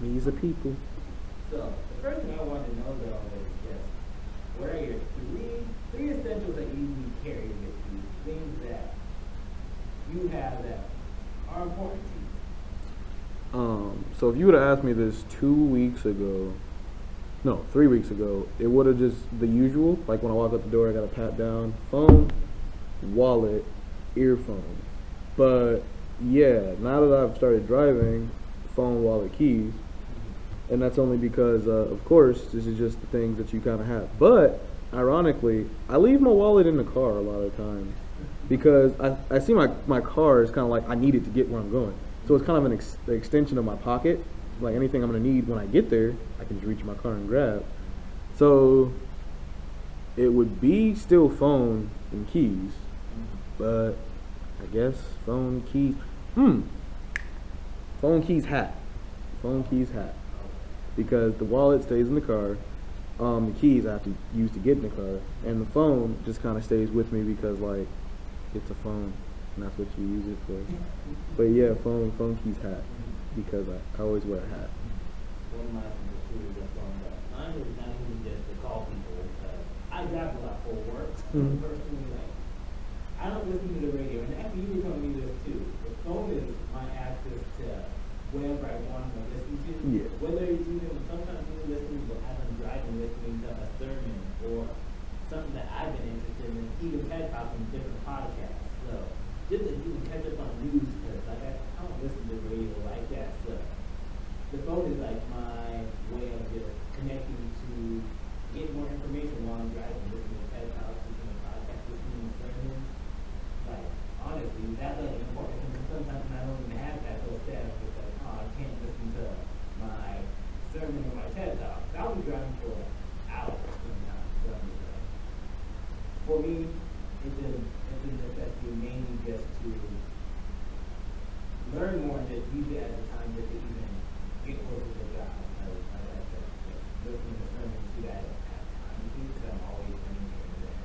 Me's a people. So the first thing I want to know though is just what are your three essentials that you carry with you, things that you have that are important to you? So if you would have asked me this 3 weeks ago, it would have just the usual. Like when I walk out the door, I got to pat down phone, wallet, earphone. But yeah, now that I've started driving, phone, wallet, keys. And that's only because, of course, this is just the things that you kind of have. But, ironically, I leave my wallet in the car a lot of times because I see my car is kind of like I need it to get where I'm going. So it's kind of an extension of my pocket. Like anything I'm going to need when I get there, I can just reach my car and grab. So it would be still phone and keys, but I guess phone, keys. Phone, keys, hat. Phone, keys, hat. Because the wallet stays in the car, the keys I have to use to get in the car, and the phone just kind of stays with me because like it's a phone, and that's what you use it for. But yeah, phone, keys, hat, because I always wear a hat. One of my too is a phone. Mine is not even just to call people because I drive a lot for work. Personally, like I don't listen to the radio, and actually you were telling me this too. The phone is my access to whatever I want to listen to. Yeah. Whether it's even sometimes even listening to as I'm driving, listening to a sermon or something that I've been interested in, even TED Talks and different podcasts. So just to even catch up on news because like I don't listen to the radio like that. So the phone is like my way of just connecting to get more information while I'm driving, listening to TED Talks, listening to podcasts, listening to sermons. Like honestly, that's like important because sometimes I don't even have that those stats because I can't listen to my sermon or my TED Talk. I'll be driving for hours sometimes. So for me, it's a necessity mainly just to learn more and just use it as a time just to even get closer to God. Like I said, listening to sermons too, I don't have time to because I'm always learning here and there.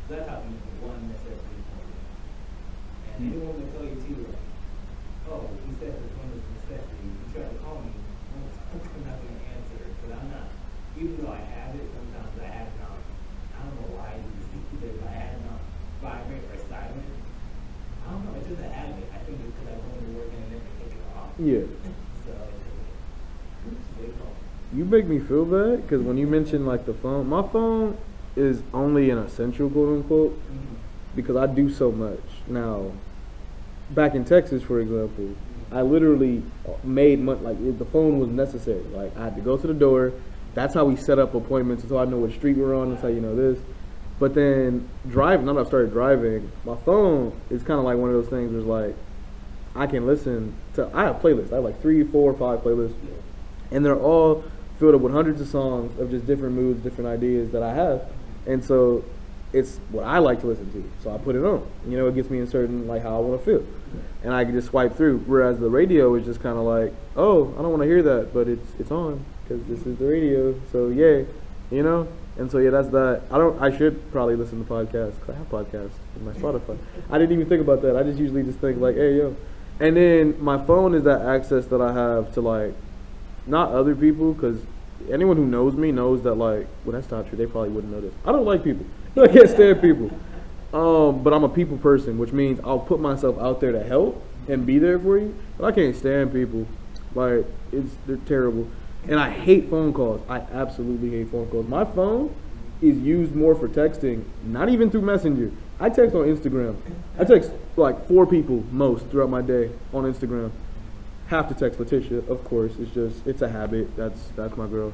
So that's how one necessity for me. And anyone will tell you too, like, oh, he said this one is a necessity. You try to call me, I'm not going to answer because I'm not. Even though I have it, sometimes I have it on. I don't know why I do this because I have it on vibrate or silent. I don't know. It's just a habit. I think it's because I go into work and then I take it off. Yeah. So they call me. You make me feel bad because when you mention like the phone, my phone is only an essential, quote unquote, because I do so much. Now, back in Texas, for example, I literally made money, like the phone was necessary. Like I had to go to the door. That's how we set up appointments. So I know what street we're on. That's how you know this. But then driving, now that I've started driving, my phone is kind of like one of those things where it's like, I can listen to, I have playlists. I have like 3, 4, 5 playlists. And they're all filled up with hundreds of songs of just different moods, different ideas that I have. And so it's what I like to listen to. So I put it on. You know, it gets me in certain, like how I want to feel. And I can just swipe through. Whereas the radio is just kind of like, oh, I don't want to hear that, but it's on because this is the radio. So yay, you know? And so yeah, that's that. I should probably listen to podcasts because I have podcasts in my Spotify. I didn't even think about that. I just usually just think like, hey yo, And then my phone is that access that I have to like, not other people, because anyone who knows me knows that like, well, that's not true. They probably wouldn't know this. I don't like people. I can't stand people. But I'm a people person, which means I'll put myself out there to help and be there for you. But I can't stand people. Like they're terrible, and I hate phone calls. I absolutely hate phone calls. My phone is used more for texting, not even through Messenger. I text on Instagram. I text like 4 people most throughout my day on Instagram. Have to text Letitia, of course. It's a habit. That's my girl.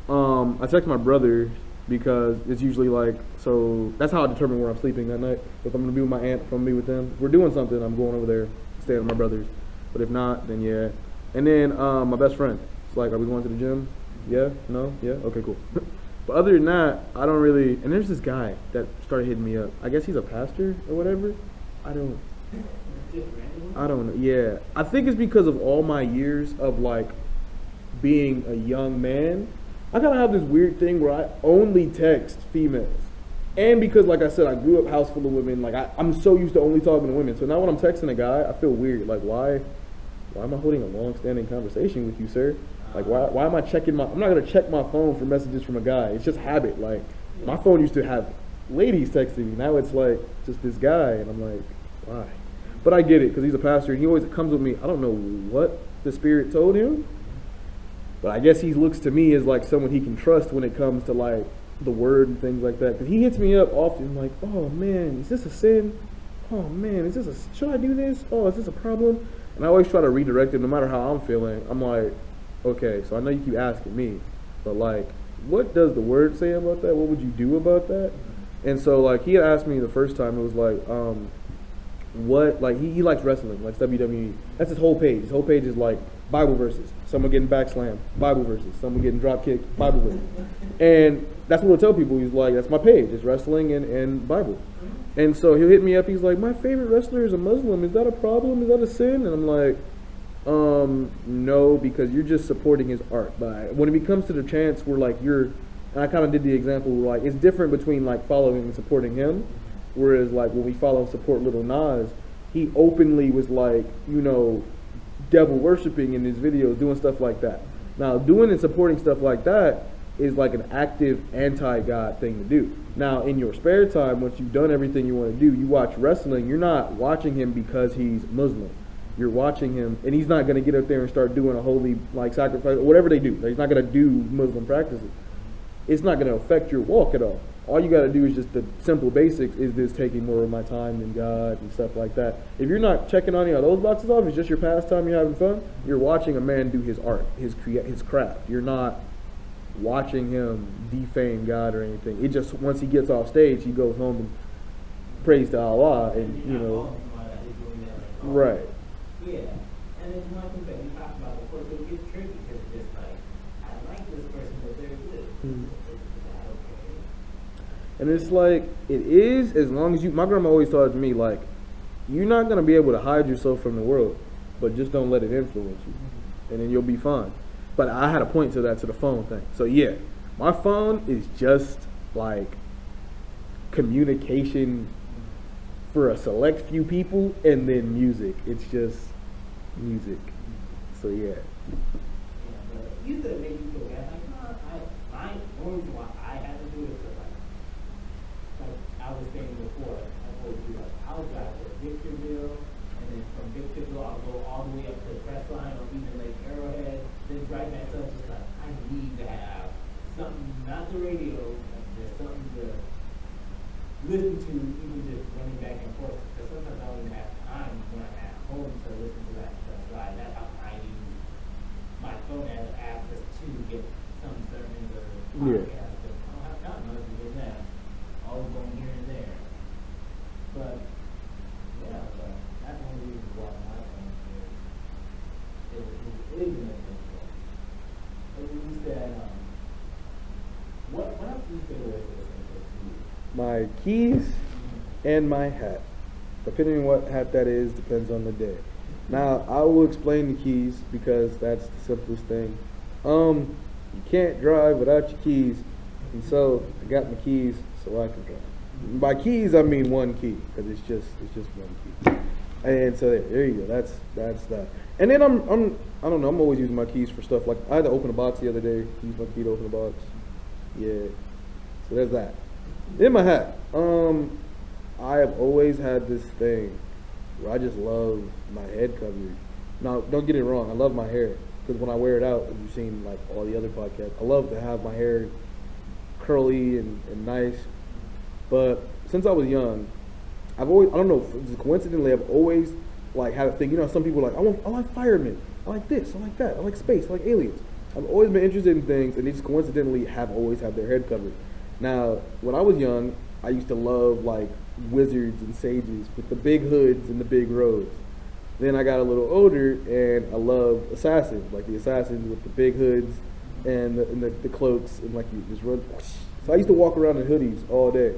I text my brother because it's usually like, so that's how I determine where I'm sleeping that night. If I'm gonna be with my aunt, if I'm gonna be with them, if we're doing something, I'm going over there, staying with my brothers. But if not, then yeah. And then my best friend. It's like, are we going to the gym? Yeah? No? Yeah? Okay, cool. But other than that, I don't really. And there's this guy that started hitting me up. I guess he's a pastor or whatever. I don't know. Yeah. I think it's because of all my years of like being a young man. I kind of have this weird thing where I only text females. And because, like I said, I grew up house full of women. Like I'm so used to only talking to women. So now when I'm texting a guy, I feel weird. Like why am I holding a long-standing conversation with you, sir? Like, why am I checking I'm not going to check my phone for messages from a guy. It's just habit. Like, my phone used to have ladies texting me. Now it's like, just this guy. And I'm like, why? But I get it, because he's a pastor, and he always comes with me. I don't know what the Spirit told him, but I guess he looks to me as, like, someone he can trust when it comes to, like, the word and things like that. Because he hits me up often, like, oh, man, is this a sin? Oh, man, should I do this? Oh, is this a problem? And I always try to redirect him no matter how I'm feeling. I'm like, okay, so I know you keep asking me, but like, what does the word say about that? What would you do about that? And so like, he had asked me the first time, it was like, what, like he likes wrestling, likes WWE. That's his whole page. His whole page is like Bible verses. Someone getting backslammed, Bible verses. Someone getting drop kicked, Bible verses. And that's what he'll tell people. He's like, that's my page. It's wrestling and Bible. And so he'll hit me up. He's like, my favorite wrestler is a Muslim. Is that a problem? Is that a sin? And I'm like, no, because you're just supporting his art. But when it comes to the chance where like and I kind of did the example where like it's different between like following and supporting him, whereas like when we follow and support Little Nas, he openly was like, devil worshiping in his videos, doing stuff like that. Now, doing and supporting stuff like that is like an active anti-God thing to do. Now, in your spare time, once you've done everything you want to do, you watch wrestling. You're not watching him because he's Muslim. You're watching him, and he's not going to get up there and start doing a holy like sacrifice or whatever they do. He's not going to do Muslim practices. It's not going to affect your walk at all. All you got to do is just the simple basics. Is this taking more of my time than God and stuff like that? If you're not checking any of those boxes off, it's just your pastime. You're having fun. You're watching a man do his art, his craft. You're not watching him defame God or anything. It just once he gets off stage, he goes home and prays to Allah, and right. Yeah, and then one thing that we talked about before, so it gets tricky because it's just like, I like this person, but they're good. Is that okay? And it's like, it is as long as my grandma always taught me, like, you're not going to be able to hide yourself from the world, but just don't let it influence you. And then you'll be fine. But I had a point to that, to the phone thing. So yeah, my phone is just like communication for a select few people, and then music. It's just music. So yeah. You said maybe you feel bad. Like, no, only reason why I had to do it is like I was saying before, I told you, like, I'll drive to Victorville, and then from Victorville, I'll go all the way up to the press line or even Lake Arrowhead, then drive back to just like, I need to have something, not the radio, there's something to listen to, even just running back and forth, because sometimes I don't even have time when I'm at home to listen to that stuff. So that's how I use my phone as access to get some sermons or podcasts. But I don't have time to do that. Always going here and there. But yeah, but that's one reason why my phone is an essential. But you said, what else do you feel is essential to you? My keys and my hat. Depending on what hat that is, depends on the day. Now, I will explain the keys because that's the simplest thing. You can't drive without your keys, and so I got my keys so I can drive. By keys, I mean one key, because it's just one key. And so there you go. That's that. And then I don't know. I'm always using my keys for stuff like I had to open a box the other day. Use my key to open a box. Yeah. So there's that. In my hat. I have always had this thing where I just love my head coverage. Now, don't get it wrong. I love my hair because when I wear it out, as you've seen like all the other podcasts, I love to have my hair curly and nice. But since I was young, I've always, I don't know, coincidentally, I've always like had a thing. You know, some people are like, I like firemen. I like this. I like that. I like space. I like aliens. I've always been interested in things, and they just coincidentally have always had their head covered. Now, when I was young, I used to love like wizards and sages with the big hoods and the big robes. Then I got a little older, and I love assassins, like the assassins with the big hoods and the cloaks, and like you just run. So I used to walk around in hoodies all day.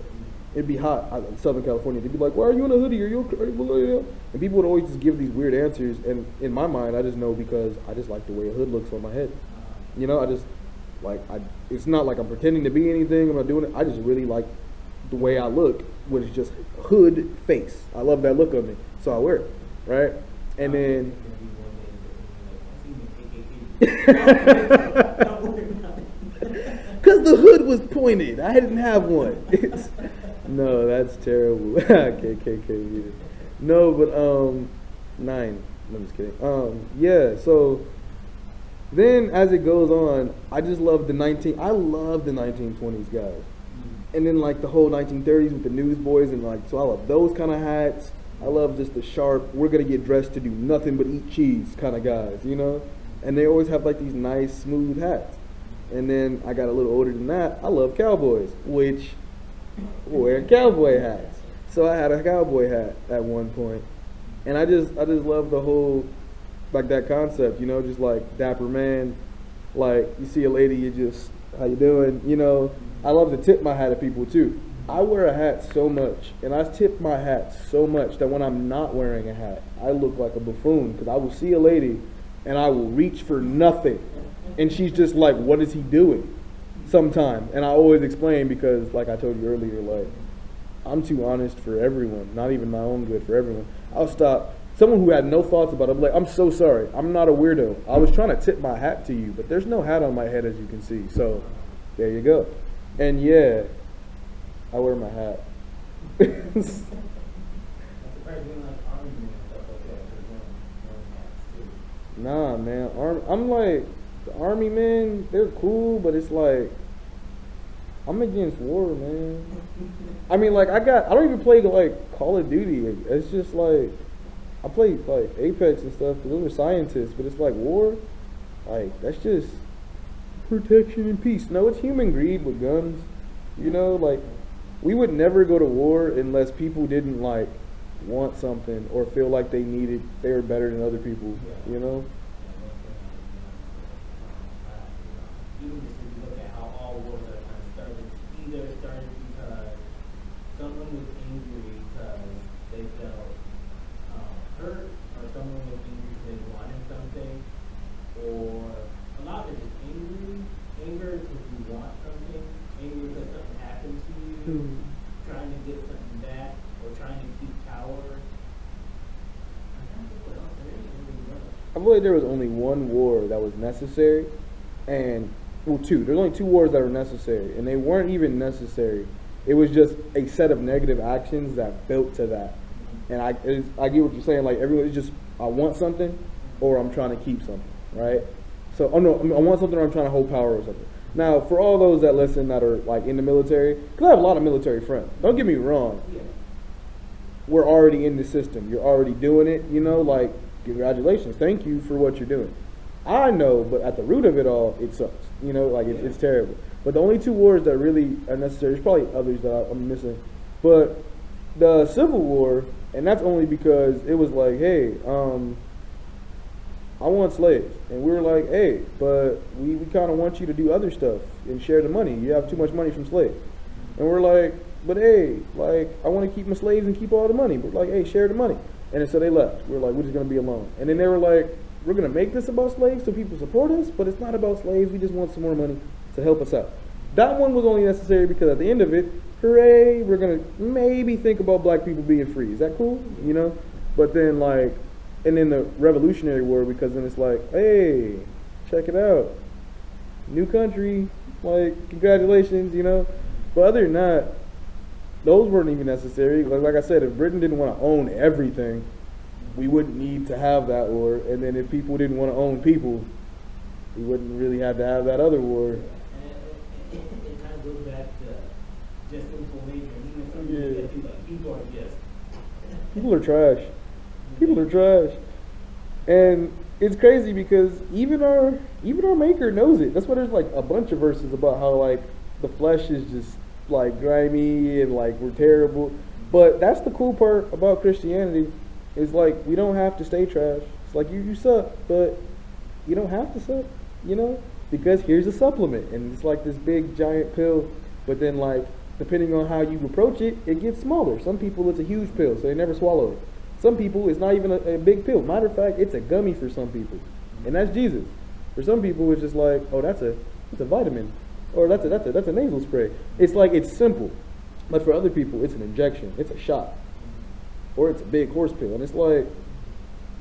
It'd be hot in Southern California. They'd be like, "Why are you in a hoodie? Are you?" And people would always just give these weird answers. And in my mind, I just know because I just like the way a hood looks on my head. You know, I just like it's not like I'm pretending to be anything. I'm not doing it. I just really like the way I look, when it's just hood face. I love that look on me, so I wear it, right? And then. Because the hood was pointed. I didn't have one. No, that's terrible. KKK either. No, but 9. I'm just kidding. Yeah, so then as it goes on, I just love I love the 1920s guys. And then like the whole 1930s with the newsboys and like, so I love those kind of hats. I love just the sharp, we're going to get dressed to do nothing but eat cheese kind of guys, you know? And they always have like these nice smooth hats. And then I got a little older than that. I love cowboys, which wear cowboy hats. So I had a cowboy hat at one point. And I just love the whole, like that concept, you know, just like dapper man. Like you see a lady, you just, how you doing? You know, I love to tip my hat at people too. I wear a hat so much, and I tip my hat so much that when I'm not wearing a hat, I look like a buffoon because I will see a lady and I will reach for nothing. And she's just like, what is he doing? Sometime. And I always explain because, like I told you earlier, like, I'm too honest for everyone, not even my own good, for everyone. I'll stop. Someone who had no thoughts about it, I'm like, I'm so sorry. I'm not a weirdo. I was trying to tip my hat to you, but there's no hat on my head, as you can see. So, there you go. And yeah, I wear my hat. Nah, man. I'm like, the army men, they're cool, but it's like, I'm against war, man. I mean, like, I don't even play, like, Call of Duty. It's just, like, I play, like, Apex and stuff, because those are scientists, but it's like, war, like, that's just protection and peace. No, it's human greed with guns. You know, like, we would never go to war unless people didn't, like, want something or feel like they were better than other people, you know? Even just if you look at how all wars are kind of started, either started because someone was angry because they felt hurt, or someone was angry because they wanted something, or a lot of it is anger because you want something, anger because something happened to you, trying to get something back, or trying to keep power. I feel like there was only one war that was necessary, and well, two. There's only 2 wars that are necessary, and they weren't even necessary. It was just a set of negative actions that built to that. And I get what you're saying. Like everyone is just, I want something, or I'm trying to keep something, right? So, oh no, I want something, or I'm trying to hold power or something. Now, for all those that listen that are like in the military, because I have a lot of military friends. Don't get me wrong. We're already in the system. You're already doing it. You know, like congratulations, thank you for what you're doing. I know, but at the root of it all, it sucks. You know, like it's terrible. But the only 2 wars that really are necessary, there's probably others that I'm missing, but the Civil War, and that's only because it was like, hey, I want slaves. And we were like, hey, but we kind of want you to do other stuff and share the money. You have too much money from slaves. And we're like, but hey, like, I want to keep my slaves and keep all the money. But like, hey, share the money. And then so they left. We were like, we're just going to be alone. And then they were like, we're going to make this about slaves so people support us, but it's not about slaves. We just want some more money to help us out. That one was only necessary because at the end of it, hooray, we're going to maybe think about black people being free. Is that cool? You know? But then like, and in the Revolutionary War, because then it's like, hey, check it out, new country, like congratulations, you know. But other than that, those weren't even necessary. Like I said, if Britain didn't want to own everything, we wouldn't need to have that war. And then if people didn't want to own people, we wouldn't really have to have that other war. And it kind of goes back to just simple nature. And even some Yeah. people are just. People are trash. People are trash. And it's crazy because even our maker knows it. That's why there's like a bunch of verses about how like the flesh is just like grimy and like we're terrible. But that's the cool part about Christianity is like we don't have to stay trash. It's like you suck, but you don't have to suck, you know? Because here's a supplement and it's like this big giant pill, but then like depending on how you approach it, it gets smaller. Some people it's a huge pill, so they never swallow it. Some people it's not even a big pill. Matter of fact, it's a gummy for some people. And that's Jesus. For some people it's just like, oh that's a vitamin. Or that's a nasal spray. It's like it's simple. But for other people it's an injection. It's a shot. Or it's a big horse pill. And it's like,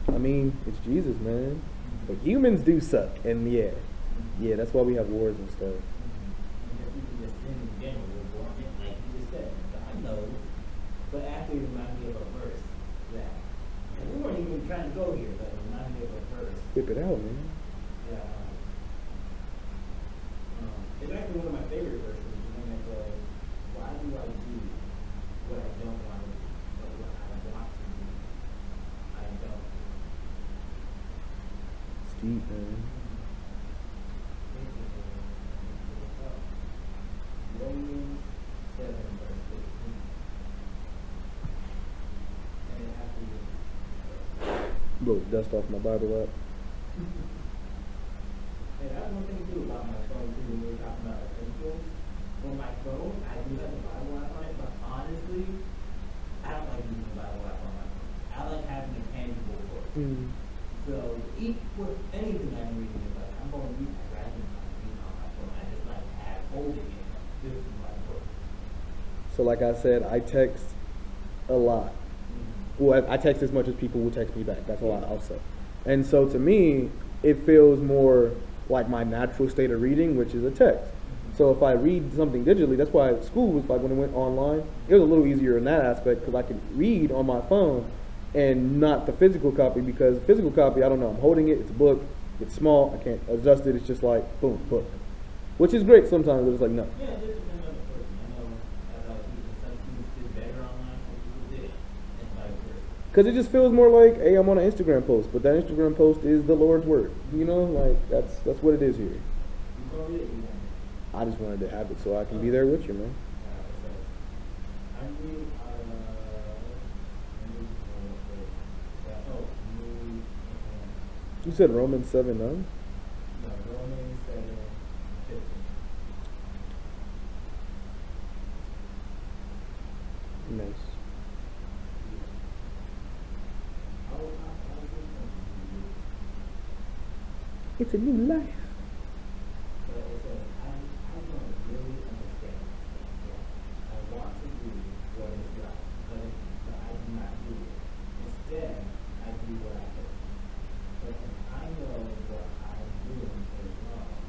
I mean, it's Jesus, man. But humans do suck. And yeah, that's why we have wars and stuff. Like you just said, God knows. But actually, it reminded me of a verse that, and we weren't even trying to go here, but it reminded me of a verse. Whip it out, man. Yeah. It's actually one of my favorite verses. The one that goes, "Why do I do what I don't want to do, but what I want to do, I don't." It's deep, man. Romans 7, verse 15. And it actually Blow dust off my Bible app. and that's one thing too about my phone too when we were talking about essentials. On my phone, I do have the Bible app on it, but honestly, I don't like using the Bible app on my phone. I like having a tangible book. Mm. So with anything I'm reading, it's like I'm going to read, I'd rather not read on my phone. I just like holding it. This is my book. So like I said, I text a lot. Well, I text as much as people will text me back. That's a lot I'll say. And so to me, it feels more like my natural state of reading, which is a text. So if I read something digitally, that's why school was like when it went online, it was a little easier in that aspect because I could read on my phone and not the physical copy because physical copy, I don't know, I'm holding it, it's a book, it's small, I can't adjust it, it's just like, boom, book. Which is great sometimes, but it's like, no. Yeah, it just depends on the person. I know as I was teaching, some students did better online, some people didn't, and vice versa. Because it just feels more like, hey, I'm on an Instagram post, but that Instagram post is the Lord's word. You know, like that's what it is here. You gonna read it, you want it. I just wanted to have it so I can be there with you, man. So I read, You said Romans 7:9. no, Romans 7:15. Nice. It's a new life. But it says, I want to really understand what I want to do what is right, but I do not do it. Instead, I do what I hate. But if I know what I'm doing is wrong,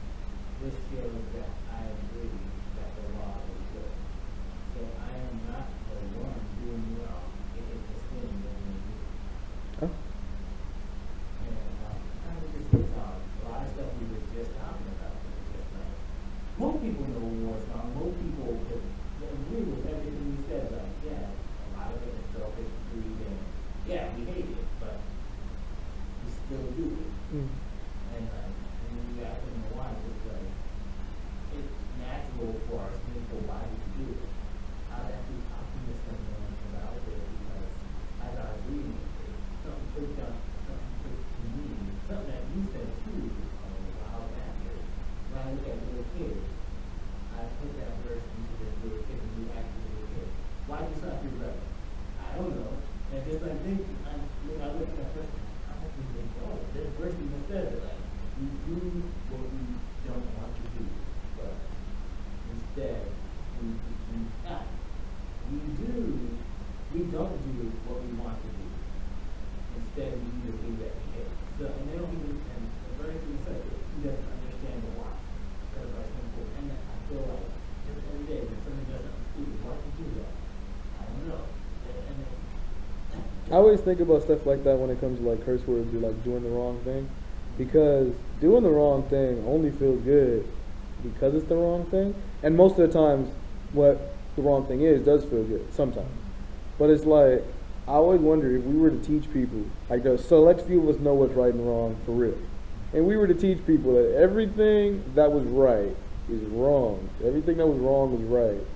this shows that I agree that the law is good. So I am not the one doing wrong, it is the sin that in me. Huh? And kind of just hits on a lot of stuff we were just talking about. It's just like, most people know what's wrong. Most people could agree with everything you said. Like, yeah, a lot of it is selfish, greed, and yeah, we hate it, but we still do it. Mm. And when you ask them why, it's like, it's natural for our sinful body to do it. I was actually talking to someone about it because as I was reading it, something clicked on, something clicked to me, something that you said too a while back. When I look at little kids, I put that verse into this little kid and you ask the little kid, why do you slap your brother? I don't know. And just like thinking, when I look at that person, I'm like, oh, this verse even says it, like, you do what you don't want to do, but instead, we don't do what we want to do, I always think about stuff like that when it comes to like curse words or like doing the wrong thing, because doing the wrong thing only feels good because it's the wrong thing, and most of the times, what the wrong thing is does feel good sometimes. But it's like I always wonder if we were to teach people, like the select few of us know what's right and wrong for real, and we were to teach people that everything that was right is wrong, everything that was wrong was right,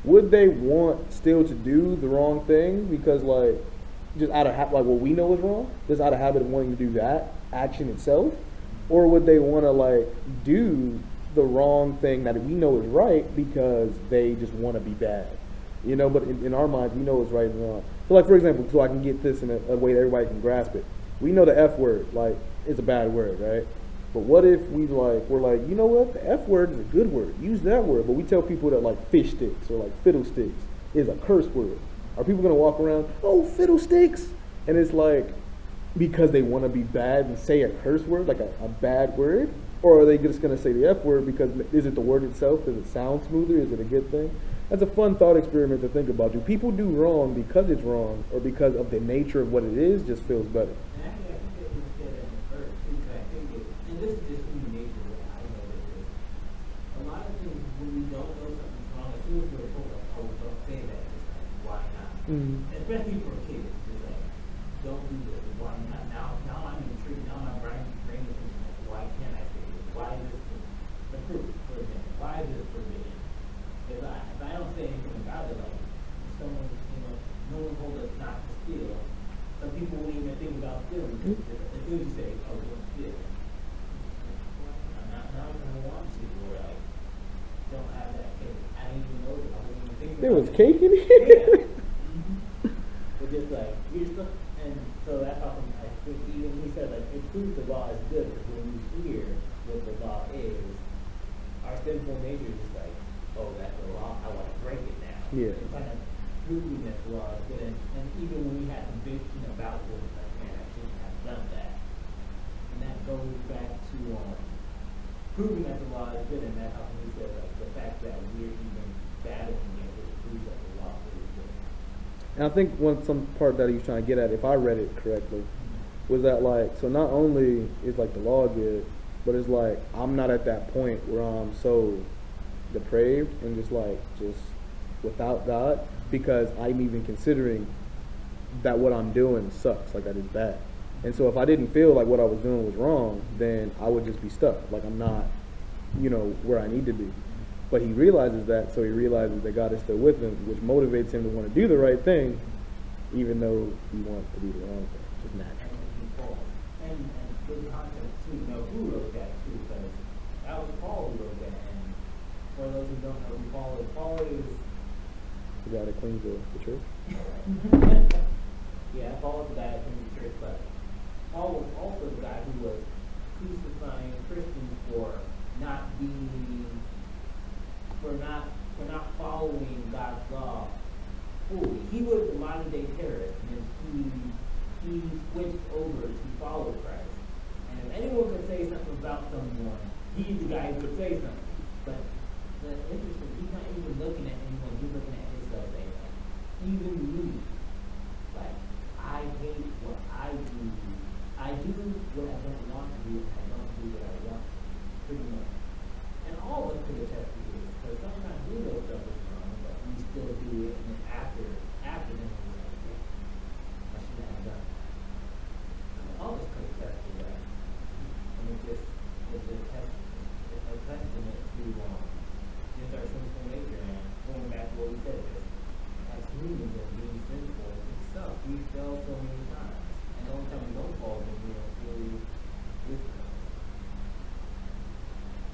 would they want still to do the wrong thing because like just out of like what we know is wrong, just out of habit of wanting to do that action itself, or would they want to like do the wrong thing that we know is right because they just want to be bad, you know? But in our minds, we know it's right and wrong. So like for example, so I can get this in a way that everybody can grasp it. We know the F word, like, is a bad word, right? But what if we're like, you know what, the F word is a good word, use that word. But we tell people that like fish sticks or like fiddlesticks is a curse word. Are people gonna walk around, oh, fiddlesticks? And it's like, because they want to be bad and say a curse word, like a bad word? Or are they just gonna say the F word because is it the word itself? Does it sound smoother? Is it a good thing? That's a fun thought experiment to think about. Do people do wrong because it's wrong or because of the nature of what it is just feels better? And actually, I think that you said that first, because I think it, and this is just human nature, what I know it is. A lot of things, when we don't know something's wrong, as soon as we're told, like, oh, don't say that, it's like, why not? Especially for kids, it's like, don't do this, why not? Now I'm intrigued, now my brain is thinking, like, why can't I say this? Why is this the fruit, for example? Why is this forbidden? If I don't say anything about it, like, if someone, no one told us not to steal, some people won't even think about stealing. As soon as you say, oh, don't steal. Now I'm going to want to, or I don't have that cake. I didn't even know that. I wasn't even thinking There about was it. cake in Yeah. here? But just like, you're still, and so that's how I think even he said, like, it proves the law is good, because when you hear what the law is, our sinful nature is just like, oh, that's the law, I want to break it now. Yeah. It's kind of proving that the law is good, and even when we had conviction about what, like, man, I shouldn't have done that. And that goes back to proving that the law is good, and that's how he said, like, the fact that we're even battling against it proves that the law is good. And I think some part that he was trying to get at, if I read it correctly, was that like, so not only is like the law good, but it's like I'm not at that point where I'm so depraved and just without God, because I'm even considering that what I'm doing sucks, like that is bad. And so if I didn't feel like what I was doing was wrong, then I would just be stuck, like I'm not, where I need to be. But he realizes that, so he realizes that God is still with him, which motivates him to want to do the right thing, even though he wants to do the wrong thing, just natural. And good context too, who wrote that too, because that was Paul who wrote that. And for those who don't know who Paul is The guy that cleans the church? yeah, Paul was the guy that came to the church, but Paul was also the guy who was crucifying Christians for not following God's law fully. He was the modern day terrorist, and he switched over to follow Christ. And if anyone could say something about someone, he's the guy who could say something. But the interesting, he's not even looking at anyone, he's looking at himself saying, like, even me, like, I hate what I do. I do what I don't want to do, I don't do what I want to, pretty much. And all of us could attest to this, because sometimes we know stuff is wrong, but we still do it, and then after then we're like, yeah, I shouldn't have done that. And all of us could attest to that. And it's a testament to just our sinful nature, and going back to what we said, just as humans and being sinful itself, we fail so many times. And the only time we don't fall, then we don't really do it.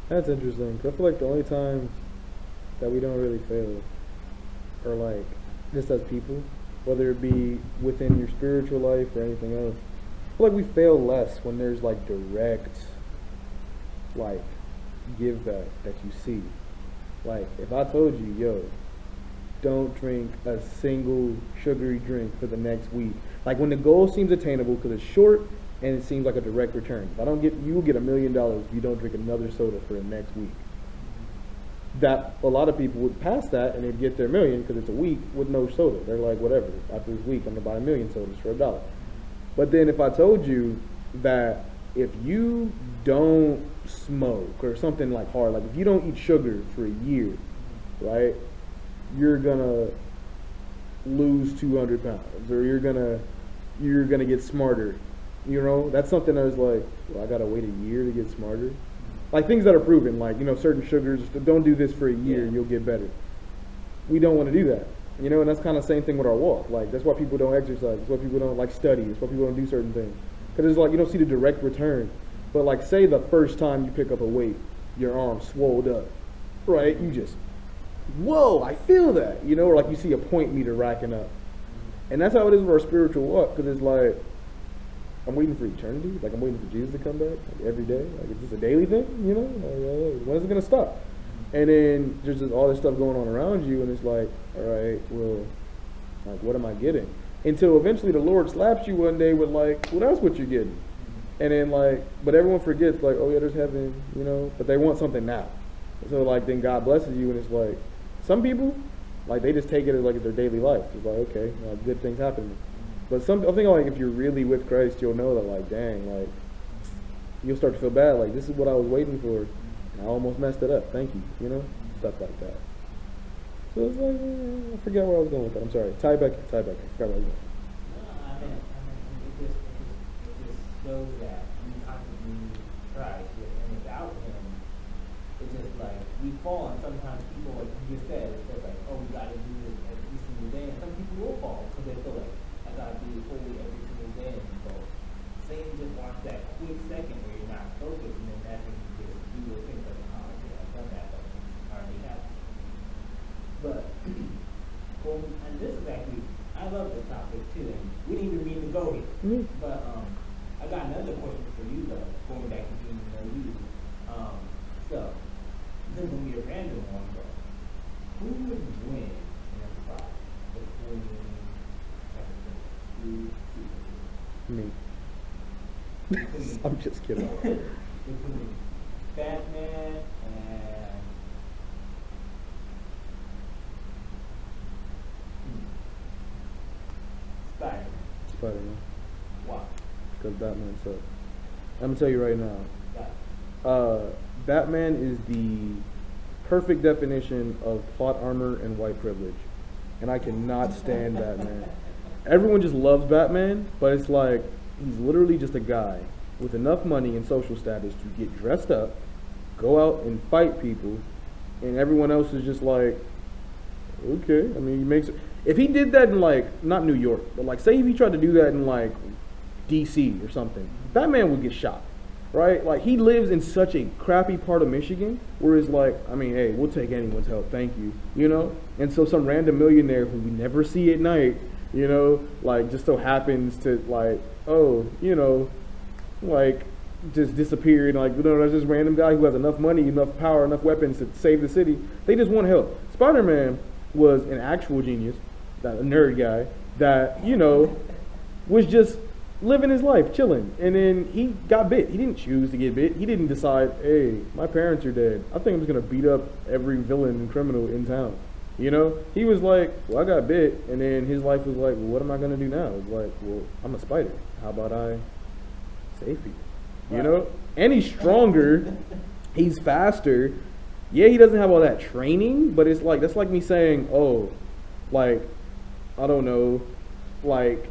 That's interesting. 'Cause I feel like the only times that we don't really fail are like just as people, whether it be within your spiritual life or anything else. I feel like we fail less when there's like direct, like, give back that you see. Like if I told you, yo, don't drink a single sugary drink for the next week. Like when the goal seems attainable because it's short and it seems like a direct return. If I don't get, you will get $1 million if you don't drink another soda for the next week. that a lot of people would pass that and they'd get their million because it's a week with no soda. They're like, whatever. After this week, I'm gonna buy a million sodas for $1. But then if I told you that if you don't smoke or something like hard, like if you don't eat sugar for a year, right, you're gonna lose 200 pounds, or you're gonna get smarter. You know, that's something I was like, well, I gotta wait a year to get smarter. Like things that are proven, like, you know, certain sugars, don't do this for a year, you'll get better. We don't want to do that. You know, and that's kind of the same thing with our walk. Like, that's why people don't exercise. That's why people don't, like, study. That's why people don't do certain things. Because it's like, you don't see the direct return. But, like, say the first time you pick up a weight, your arm swolled up, right? You just, whoa, I feel that. You know, or like you see a point meter racking up. And that's how it is with our spiritual walk. Because it's like, I'm waiting for eternity. Like, I'm waiting for Jesus to come back, like, every day. Like, it's just a daily thing, you know? Like, when is it going to stop? And then there's just all this stuff going on around you, and it's like, all right, well, like, what am I getting? Until eventually the Lord slaps you one day with, like, well, that's what you're getting. And then, like, but everyone forgets, like, oh, yeah, there's heaven, you know? But they want something now. So, like, then God blesses you, and it's like, some people, like, they just take it as, like, their daily life. It's like, okay, like, good things happen. But I think, like, if you're really with Christ, you'll know that, like, dang, like, you'll start to feel bad. Like, this is what I was waiting for, and I almost messed it up. Thank you, you know? Stuff like that. So it's like, I forget where I was going with that. I'm sorry. Tie back. I forgot where I was going. No, it just shows that we constantly Christ, and without Him, it's just like we fall, and sometimes people, like you just said, it's just like, oh, we got to do this every single day, and some people will fall because they feel like I got to be holy every single day, and so Satan just wants that quick second where you're not focused, and then that's when you just do those things like, oh, okay, I've done that, but I already have. But, well, and this is actually, I love this topic too, and we didn't even mean to go here. But I got another question for you though, going back to getting to know you. So, this is gonna be a random one, but who would win in a fight between Me. I'm just kidding. between Batman and Spider-Man? Spider-Man. Why? Because Batman sucks. I'm gonna tell you right now. Got Batman is the perfect definition of plot armor and white privilege, and I cannot stand Batman. Everyone just loves Batman, but it's like he's literally just a guy with enough money and social status to get dressed up, go out and fight people, and everyone else is just like, okay. I mean, he makes it. If he did that in, like, not New York, but like, say if he tried to do that in, like, DC or something, Batman would get shot, right? Like, he lives in such a crappy part of Michigan where it's like, I mean, hey, we'll take anyone's help, thank you, you know? And so some random millionaire who we never see at night, you know, like, just so happens to, like, oh, you know, like, just disappeared, like, you know, there's this random guy who has enough money, enough power, enough weapons to save the city. They just want help. Spider-Man was an actual genius, a nerd guy, that, you know, was just living his life, chilling. And then he got bit. He didn't choose to get bit. He didn't decide, hey, my parents are dead, I think I'm just going to beat up every villain and criminal in town. You know? He was like, well, I got bit. And then his life was like, well, what am I going to do now? It's like, well, I'm a spider. How about I save people? You know? And he's stronger. He's faster. Yeah, he doesn't have all that training, but it's like, that's like me saying, oh, like, I don't know, like,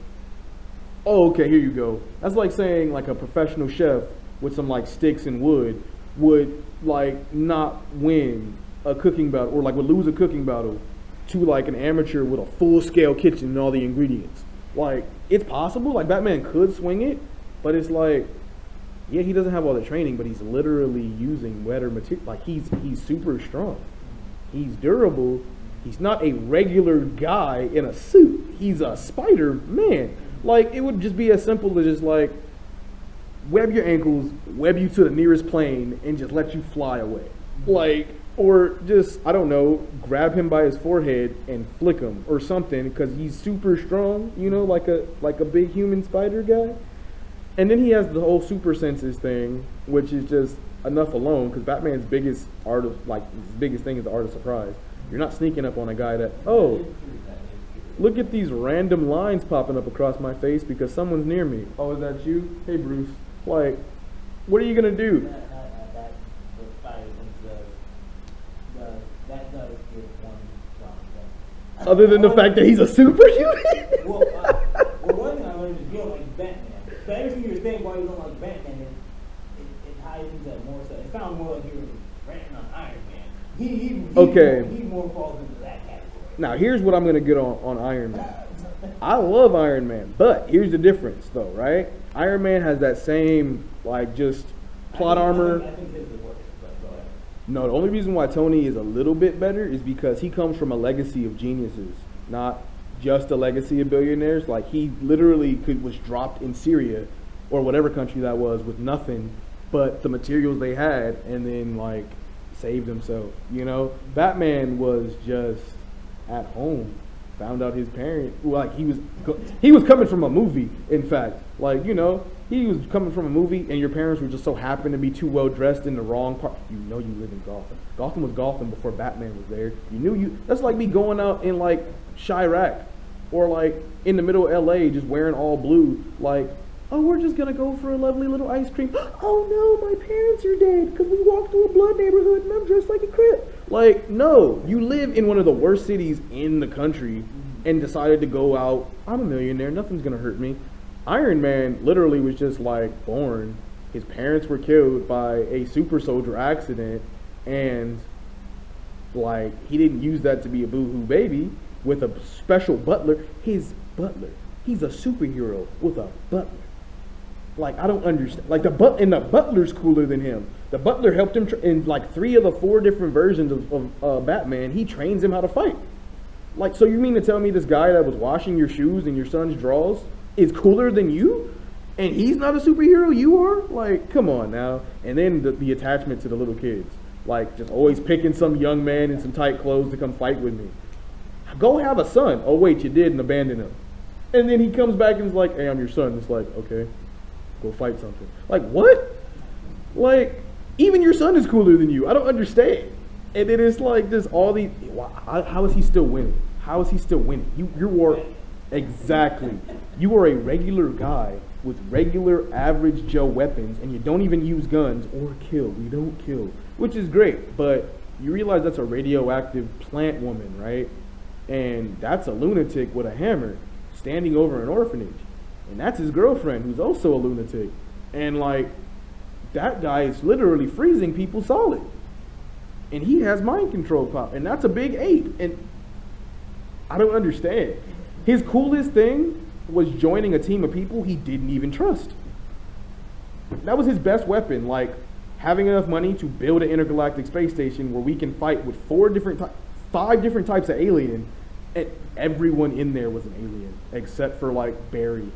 oh, okay, here you go. That's like saying, like, a professional chef with some, like, sticks and wood would, like, not win a cooking battle, or, like, would lose a cooking battle to, like, an amateur with a full-scale kitchen and all the ingredients. Like, it's possible. Like, Batman could swing it, but it's like, yeah, he doesn't have all the training, but he's literally using wetter material. Like, he's super strong. He's durable. He's not a regular guy in a suit. He's a Spider-Man. Like, it would just be as simple as just, like, web your ankles, web you to the nearest plane, and just let you fly away. Like, or just, I don't know, grab him by his forehead and flick him or something, because he's super strong, you know, like a big human spider guy. And then he has the whole super senses thing, which is just enough alone because Batman's biggest art of like his biggest thing is the art of surprise. You're not sneaking up on a guy that look at these random lines popping up across my face because someone's near me. Oh, is that you? Hey, Bruce. Like, what are you gonna do? That does give one strong. Other than the fact that he's a superhuman. Well, one thing I learned is you don't like Batman. But everything you were saying why you don't like Batman it ties into more stuff. It sounds more like you were ranting on Iron Man. He more falls into that category. Now here's what I'm gonna get on Iron Man. I love Iron Man, but here's the difference though, right? Iron Man has that same like just plot armor. I think his is worse, but go ahead. No, the only reason why Tony is a little bit better is because he comes from a legacy of geniuses, not just a legacy of billionaires. Like he literally was dropped in Syria or whatever country that was with nothing but the materials they had, and then like saved himself. You know, Batman was just at home, found out his parent like he was coming from a movie. In fact, like you know. He was coming from a movie, and your parents were just so happened to be too well dressed in the wrong part. You know you live in Gotham. Gotham was Gotham before Batman was there. You knew you. That's like me going out in like Chirac, or like in the middle of L.A. just wearing all blue. Like, oh, we're just gonna go for a lovely little ice cream. Oh no, my parents are dead because we walked through a blood neighborhood and I'm dressed like a Crip. Like, no, you live in one of the worst cities in the country and decided to go out. I'm a millionaire. Nothing's gonna hurt me. Iron Man literally was just like born. His parents were killed by a super soldier accident, and like he didn't use that to be a boo-hoo baby with a special butler. His butler. He's a superhero with a butler. Like I don't understand. Like the butler's cooler than him. The butler helped him in like 3 of the 4 different versions of Batman. He trains him how to fight. Like, so you mean to tell me this guy that was washing your shoes and your son's drawers is cooler than you, and he's not a superhero, you are? Like, come on now. And then the attachment to the little kids, like just always picking some young man in some tight clothes to come fight with me. Go have a son. Oh wait, you did and abandon him. And then he comes back and is like, hey, I'm your son. It's like, okay, go fight something. Like, what? Like, even your son is cooler than you. I don't understand. And then it's like just all these, how is he still winning? How is he still winning? You were exactly. You are a regular guy with regular average Joe weapons, and you don't even use guns or kill. You don't kill, which is great. But you realize that's a radioactive plant woman, right? And that's a lunatic with a hammer standing over an orphanage, and that's his girlfriend, who's also a lunatic. And like that guy is literally freezing people solid, and he has mind control power, and that's a big ape. And I don't understand. His coolest thing was joining a team of people he didn't even trust. That was his best weapon, like having enough money to build an intergalactic space station where we can fight with 5 different types of alien, and everyone in there was an alien except for like Barry,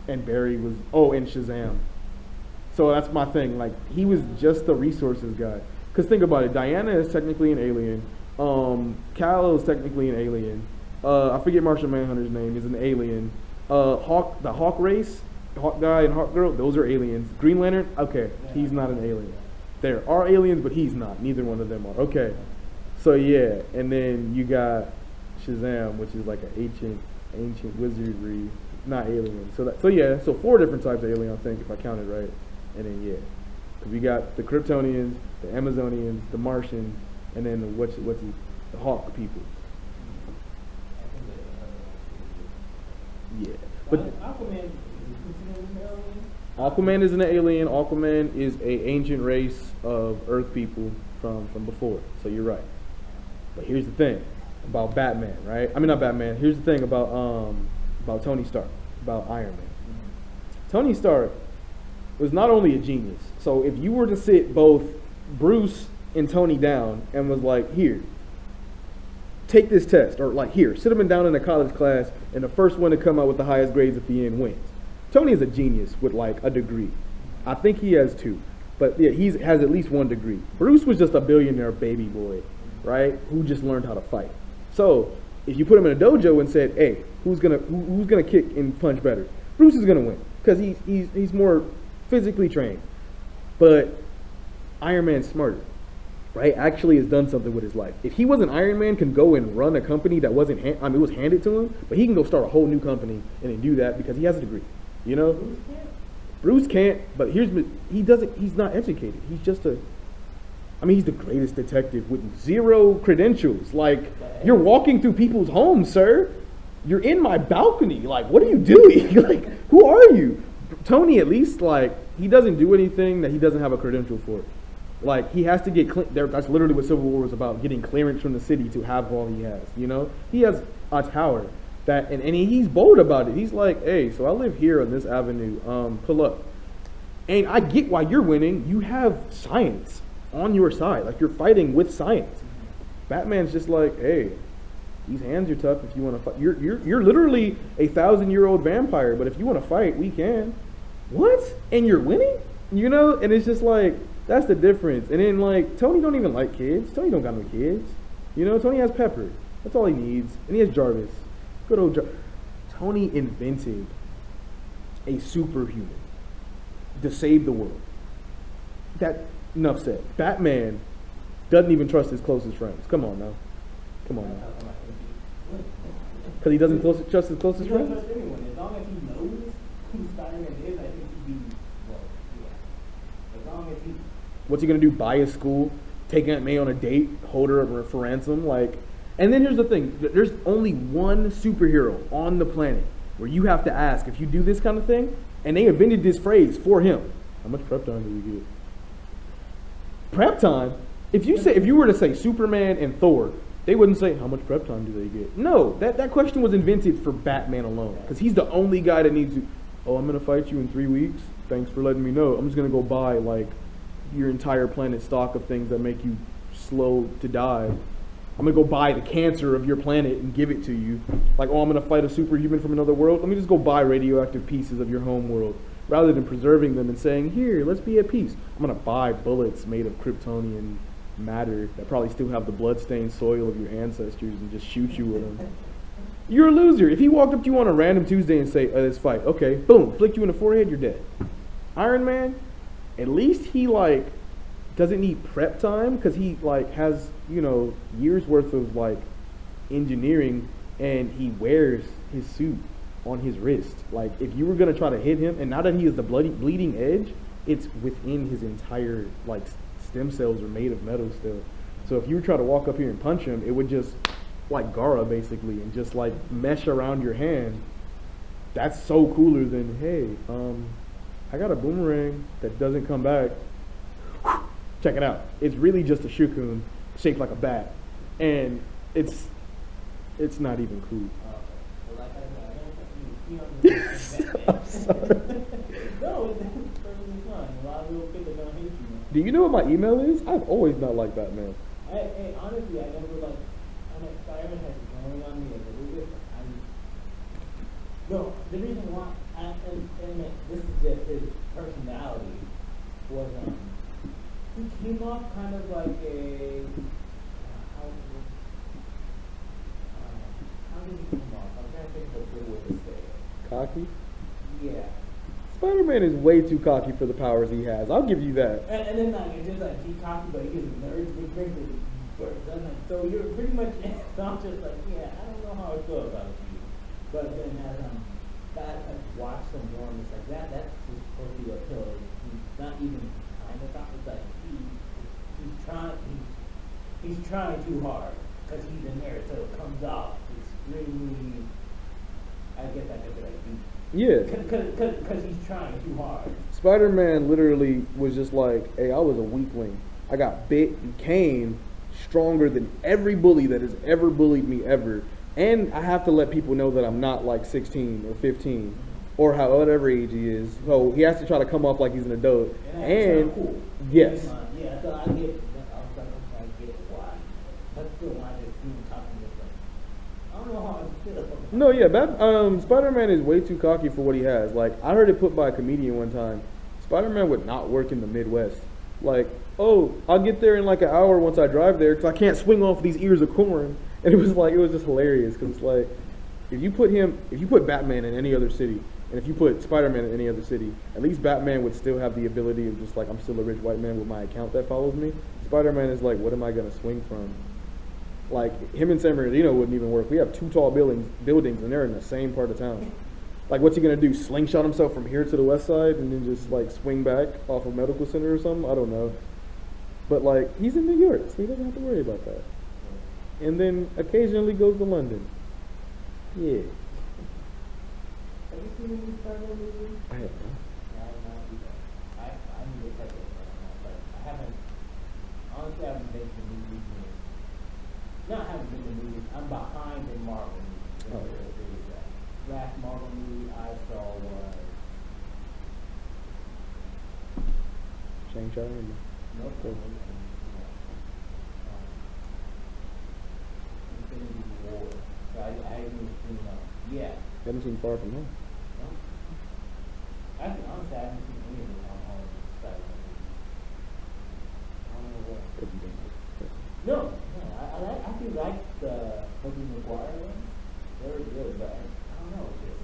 and Barry was and Shazam. So that's my thing. Like he was just the resources guy. Cause think about it, Diana is technically an alien. Kal is technically an alien. I forget Martian Manhunter's name, is an alien. The Hawk race, Hawk guy and Hawk girl, those are aliens. Green Lantern, okay, he's not an alien. There are aliens, but he's not. Neither one of them are. Okay, so yeah, and then you got Shazam, which is like an ancient wizardry, not alien. So 4 different types of alien, I think, if I counted right. And then yeah, because we got the Kryptonians, the Amazonians, the Martians, and then the Hawk people. Yeah, but Aquaman is an alien. Aquaman is a ancient race of Earth people from before. So you're right. But here's the thing about Batman, right? I mean not Batman. Here's the thing about Tony Stark, about Iron Man. Tony Stark was not only a genius. So if you were to sit both Bruce and Tony down and was like, here, take this test, or like here, sit them down in a college class, and the first one to come out with the highest grades at the end wins. Tony is a genius with like a degree. I think he has 2, but yeah, he has at least 1 degree. Bruce was just a billionaire baby boy, right? Who just learned how to fight. So if you put him in a dojo and said, hey, who's gonna kick and punch better? Bruce is gonna win. because he's more physically trained. But Iron Man's smarter, right? Actually has done something with his life. If he wasn't Iron Man, can go and run a company that wasn't, it was handed to him, but he can go start a whole new company and then do that because he has a degree, you know? Bruce can't, but he's not educated. He's just he's the greatest detective with zero credentials. Like, you're walking through people's homes, sir. You're in my balcony. Like, what are you doing? Like, who are you? Tony, at least, like, he doesn't do anything that he doesn't have a credential for. Like, he has to get that's literally what Civil War was about, getting clearance from the city to have all he has, you know? He has a tower that, and he's bold about it. He's like, hey, so I live here on this avenue, pull up. And I get why you're winning. You have science on your side. Like, you're fighting with science. Batman's just like, hey, these hands are tough if you want to fight. You're literally a 1,000-year-old vampire, but if you want to fight, we can. What? And you're winning? You know? And it's just like, that's the difference. And then, like, Tony don't even like kids. Tony don't got no kids. You know, Tony has Pepper. That's all he needs. And he has Jarvis. Good old Jarvis. Tony invented a superhuman to save the world. Enough said. Batman doesn't even trust his closest friends. Come on now. Because he doesn't trust his closest friends? He doesn't trust anyone. As long as he knows who Spider-Man is, I think he'd be, as long as he... What's he going to do? Buy a school? Take Aunt May on a date? Hold her for ransom? Like... And then here's the thing. There's only one superhero on the planet where you have to ask if you do this kind of thing, and they invented this phrase for him. How much prep time do you get? Prep time? If you were to say Superman and Thor, they wouldn't say, how much prep time do they get? No, that question was invented for Batman alone. Because he's the only guy that needs to, I'm going to fight you in 3 weeks. Thanks for letting me know. I'm just going to go buy, like, your entire planet's stock of things that make you slow to die. I'm going to go buy the cancer of your planet and give it to you. Like, I'm going to fight a superhuman from another world. Let me just go buy radioactive pieces of your home world. Rather than preserving them and saying, here, let's be at peace. I'm going to buy bullets made of Kryptonian matter that probably still have the blood-stained soil of your ancestors and just shoot you with them. You're a loser. If he walked up to you on a random Tuesday and say, let's fight. Okay, boom, flick you in the forehead, you're dead. Iron Man, at least he, like, doesn't need prep time because he, like, has, years worth of, like, engineering, and he wears his suit on his wrist. Like, if you were going to try to hit him, and now that he is the bleeding edge, it's within his entire, like, stem cells are made of metal still. So if you were trying to walk up here and punch him, it would just, like Gara basically, and just, like, mesh around your hand. That's so cooler than, hey, I got a boomerang that doesn't come back. Check it out. It's really just a shuriken shaped like a bat, and it's not even cool. I'm sorry. No, it's perfectly fine. A lot of little kids are gonna hate you. Do you know what my email is? I've always not liked Batman. Hey, honestly, I never like. I know Spider-Man has grown on me a little bit. No, the reason why, and this is just his personality, was he came off kind of like a. How did he come off? I'm trying to think of a good way to say it. Cocky? Yeah. Spider-Man is way too cocky for the powers he has. I'll give you that. And then like it's just like he's cocky, but he is a nerd, which makes it worse, doesn't it? So you're pretty much. So I'm just like, yeah, I don't know how I feel about you. But then as I've watched some more, and it's like that's just supposed to be a pill. He's not even kind of cocky. It's like he's trying too hard because he's a nerd, so it comes off extremely. I guess I could be like. Yeah. Because he's trying too hard. Spider-Man literally was just like, hey, I was a weakling. I got bit, became stronger than every bully that has ever bullied me ever. And I have to let people know that I'm not like 16 or 15 or whatever age he is. So he has to try to come off like he's an adult. And cool. Yes. Yeah, so I get why. But still, why they seem talking this way. I don't know how I feel. No, yeah, Spider-Man is way too cocky for what he has. Like, I heard it put by a comedian one time. Spider-Man would not work in the Midwest. Like, I'll get there in like an hour once I drive there because I can't swing off these ears of corn. And it was just hilarious because it's like, if you put Batman in any other city And if you put Spider-Man in any other city, at least Batman would still have the ability of just like, I'm still a rich white man with my account that follows me. Spider-Man is like, what am I gonna swing from? Like him and San Bernardino wouldn't even work. We have 2 tall buildings, and they're in the same part of town. Like, what's he gonna do? Slingshot himself from here to the west side, and then just like swing back off of Medical Center or something? I don't know. But like, he's in New York, so he doesn't have to worry about that. And then occasionally goes to London. Yeah. Have you seen any Spider-Man movies? I have not. I have not either. I need to catch up on that, but I haven't. Honestly, I haven't been to movies. Not haven't been to movies. I'm behind in Marvel movies. Oh, yeah. Last Marvel movie I saw was Shang-Chi? Nope. Infinity War. So I haven't seen yeah. You haven't seen Far From Home? No. Actually, honestly, I haven't seen any of them on home Spider-Man movies. I don't know what. Because you don't like it. No, I actually like the Tobey Maguire ones. They were good, but I don't know, it's just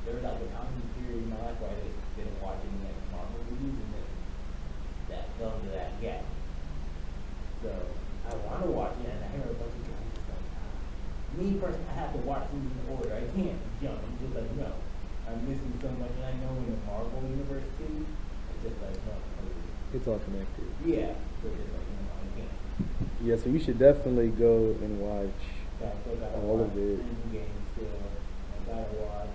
there was like a time period in my life where I just didn't watch any like Marvel movies, and then that fell into that gap. So I want to watch it, and I hear a bunch of guys just like, me personally, I have to watch things in order. I can't jump. I'm just like, no, I'm missing so much, and I know in the Marvel universe too, it's just like, no. It's all connected. Yeah, so it's like, I can't. Yeah, so you should definitely go and watch Yeah, I still gotta all watch of it. Endgame still. I gotta watch.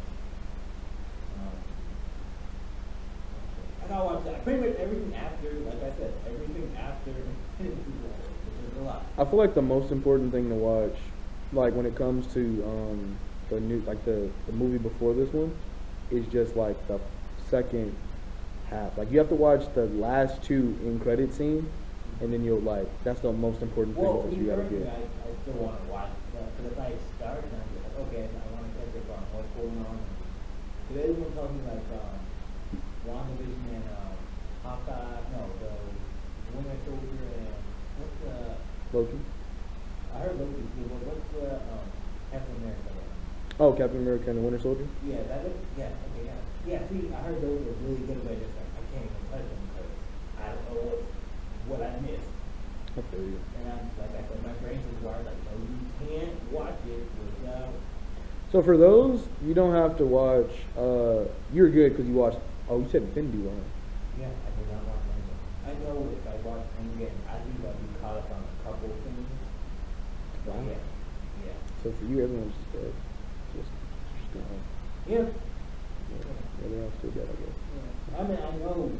I gotta watch that. Pretty much everything after, like I said, everything after Infinity War, which is a lot. I feel like the most important thing to watch, like when it comes to the new, like the movie before this one, is just like the second half. Like you have to watch the last 2 in credit scenes, and then you'll like, that's the most important thing that you gotta get. I still want to watch that, because if I start and I'm like, okay, I want to catch up on what's going on. Because everyone tells me like, WandaVision and Hawkeye, no, the Winter Soldier and what's the Loki? I heard Loki too, but what's the Captain America one? Oh, Captain America and the Winter Soldier? Yeah, that is, yeah, okay, yeah. Yeah, see, I heard those were really good, but I just like, I can't even touch them because I don't know what I missed. I feel you. And I'm, like I said, my brain's just wired like, no, you can't watch it without. So for those, you don't have to watch, you're good because you watched, oh, you said Infinity War. Yeah, I did not watch Endgame. I know if I watch Endgame, I think I'll be caught up on a couple of things. But Wow. yeah. So for you, everyone's just dead. Just go home. Yeah. Yeah, everyone else still dead, I guess. I mean, I know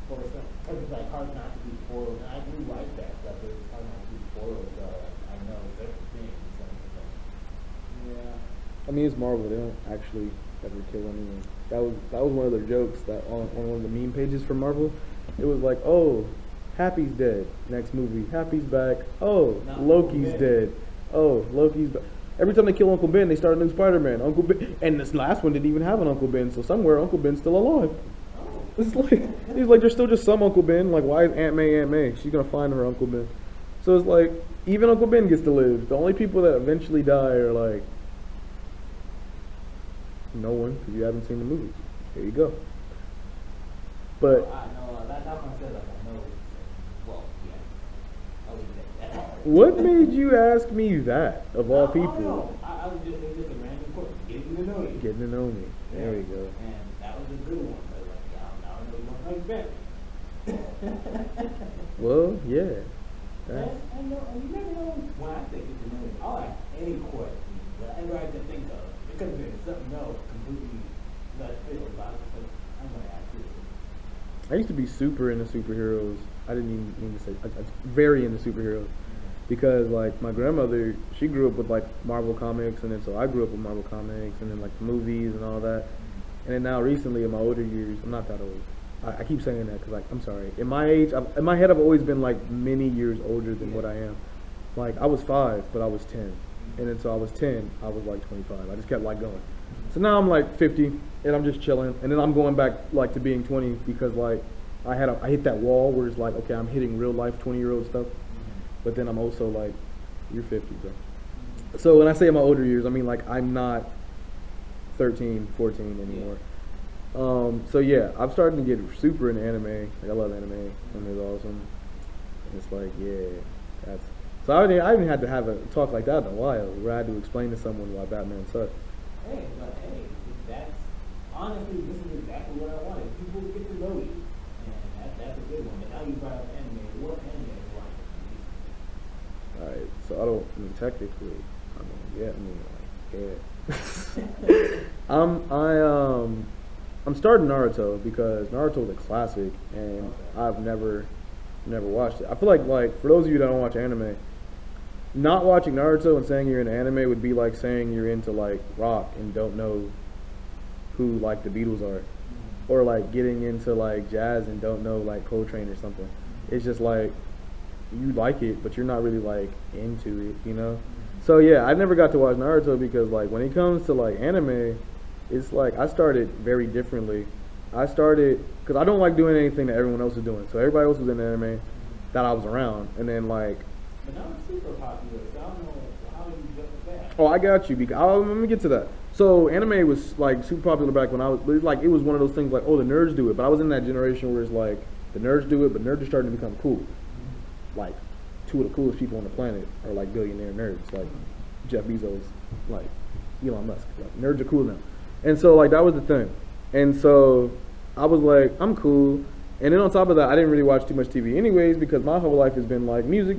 for some, because it's like hard not to be spoiled, and I do like that stuff, but it's hard not to be spoiled, so I know certain things. Yeah. I mean, it's Marvel. They don't actually ever kill anyone. That was one of their jokes that on one of the meme pages for Marvel. It was like, oh, Happy's dead. Next movie, Happy's back. Oh, Not Loki's Uncle Ben. dead. Oh, Loki's back. Every time they kill Uncle Ben, they start a new Spider-Man. Uncle Ben, and this last one didn't even have an Uncle Ben, so somewhere Uncle Ben's still alive. Oh. It's like he's like, there's still just some Uncle Ben. Like, why is Aunt May? She's gonna find her Uncle Ben. So it's like even Uncle Ben gets to live. The only people that eventually die are like no one, because you haven't seen the movies. There you go. But I know, that one said like, I know, well, yeah, I'll leave it at that. what made you ask me that of all I don't people? know. I was just, it was just a random quote, getting to know you. Getting to know me. There Yeah. we go. And that was a good one, but like, I don't know you want to like better. Well, yeah. I know, you never know when I say get to know you. I'll ask any question, whatever I can think of. It could have been something else completely left field, but I'm going to ask you. I used to be super into superheroes. I didn't even mean to say I very into superheroes because like my grandmother, she grew up with like Marvel comics, and then so I grew up with Marvel comics, and then like movies and all that. And then now recently in my older years, I'm not that old. I keep saying that because like I'm sorry. In my age, in my head, I've always been like many years older than what I am. Like I was 5, but I was 10. And then so I was 10, I was like 25. I just kept like going. So now I'm like 50, and I'm just chilling. And then I'm going back like to being 20 because like I hit that wall where it's like, okay, I'm hitting real life 20-year-old stuff. But then I'm also like, you're 50, bro. So when I say in my older years, I mean like I'm not 13, 14 anymore. So yeah, I'm starting to get super into anime. Like I love anime. Anime is awesome. And it's like, yeah, that's. So I even had to have a talk like that in a while, where I had to explain to someone why Batman sucks. Hey, that's honestly, this is exactly what I wanted. People get to know you, and that's a good one. But now you brought up anime. What anime are you watching? Alright, so I don't. I mean, technically, I mean, yeah, I mean, like, yeah. I'm starting Naruto because Naruto is a classic, and I've never watched it. I feel like for those of you that don't watch anime, not watching Naruto and saying you're into anime would be like saying you're into like rock and don't know who like the Beatles are, or like getting into like jazz and don't know like Coltrane or something. It's just like you like it, but you're not really like into it, you know. So yeah, I never got to watch Naruto because like when it comes to like anime, it's like I started very differently. I started because I don't like doing anything that everyone else is doing. So everybody else was in anime that I was around, and then like. But now it's super popular, so I don't know how you jump that. Oh, I got you. Because let me get to that. So anime was like super popular back when I was. Like it was one of those things like, oh, the nerds do it. But I was in that generation where it's like the nerds do it, but nerds are starting to become cool. Like two of the coolest people on the planet are like billionaire nerds, like Jeff Bezos, like Elon Musk. Like nerds are cool now. And so like that was the thing. And so I was like, I'm cool. And then on top of that, I didn't really watch too much TV anyways because my whole life has been like music,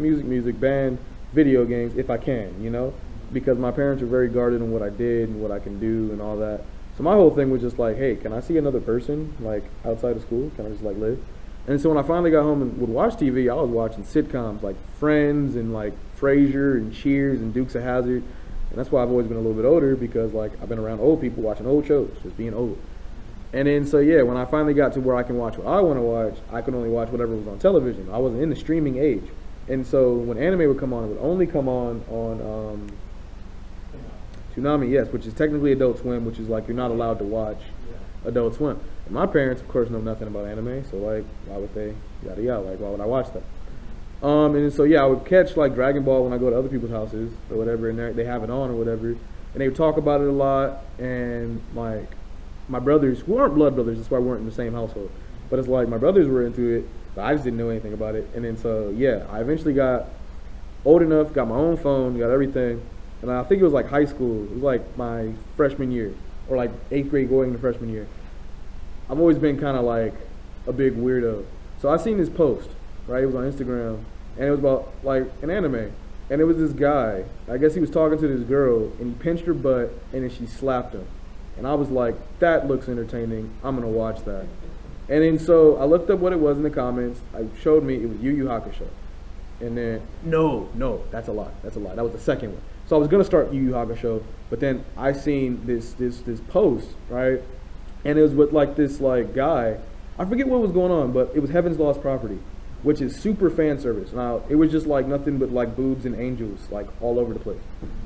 band, video games if I can, you know? Because my parents were very guarded on what I did and what I can do and all that. So my whole thing was just like, hey, can I see another person like outside of school? Can I just like live? And so when I finally got home and would watch TV, I was watching sitcoms like Friends and like Frasier and Cheers and Dukes of Hazzard. And that's why I've always been a little bit older because like I've been around old people watching old shows, just being old. And then, so yeah, when I finally got to where I can watch what I want to watch, I could only watch whatever was on television. I wasn't in the streaming age. And so when anime would come on, it would only come on Toonami, yes, which is technically Adult Swim, which is like you're not allowed to watch Adult Swim. And my parents, of course, know nothing about anime, so like, why would they, yada yada, like, why would I watch them? And so yeah, I would catch like Dragon Ball when I go to other people's houses or whatever, and they have it on or whatever, and they would talk about it a lot, and like, my brothers, who aren't blood brothers, that's why we weren't in the same household. But it's like my brothers were into it, but I just didn't know anything about it. And then so yeah, I eventually got old enough, got my own phone, got everything. And I think it was like high school. It was like my freshman year, or like 8th grade going into freshman year. I've always been kind of like a big weirdo. So I seen this post, right? It was on Instagram, and it was about like an anime. And it was this guy. I guess he was talking to this girl, and he pinched her butt, and then she slapped him. And I was like, that looks entertaining. I'm going to watch that. And then so I looked up what it was in the comments. I showed me it was Yu Yu Hakusho. And then, no, that's a lie. That was the second one. So I was going to start Yu Yu Hakusho, but then I seen this post, right? And it was with like this like guy. I forget what was going on, but it was Heaven's Lost Property, which is super fan service. Now, it was just like nothing but like boobs and angels like all over the place.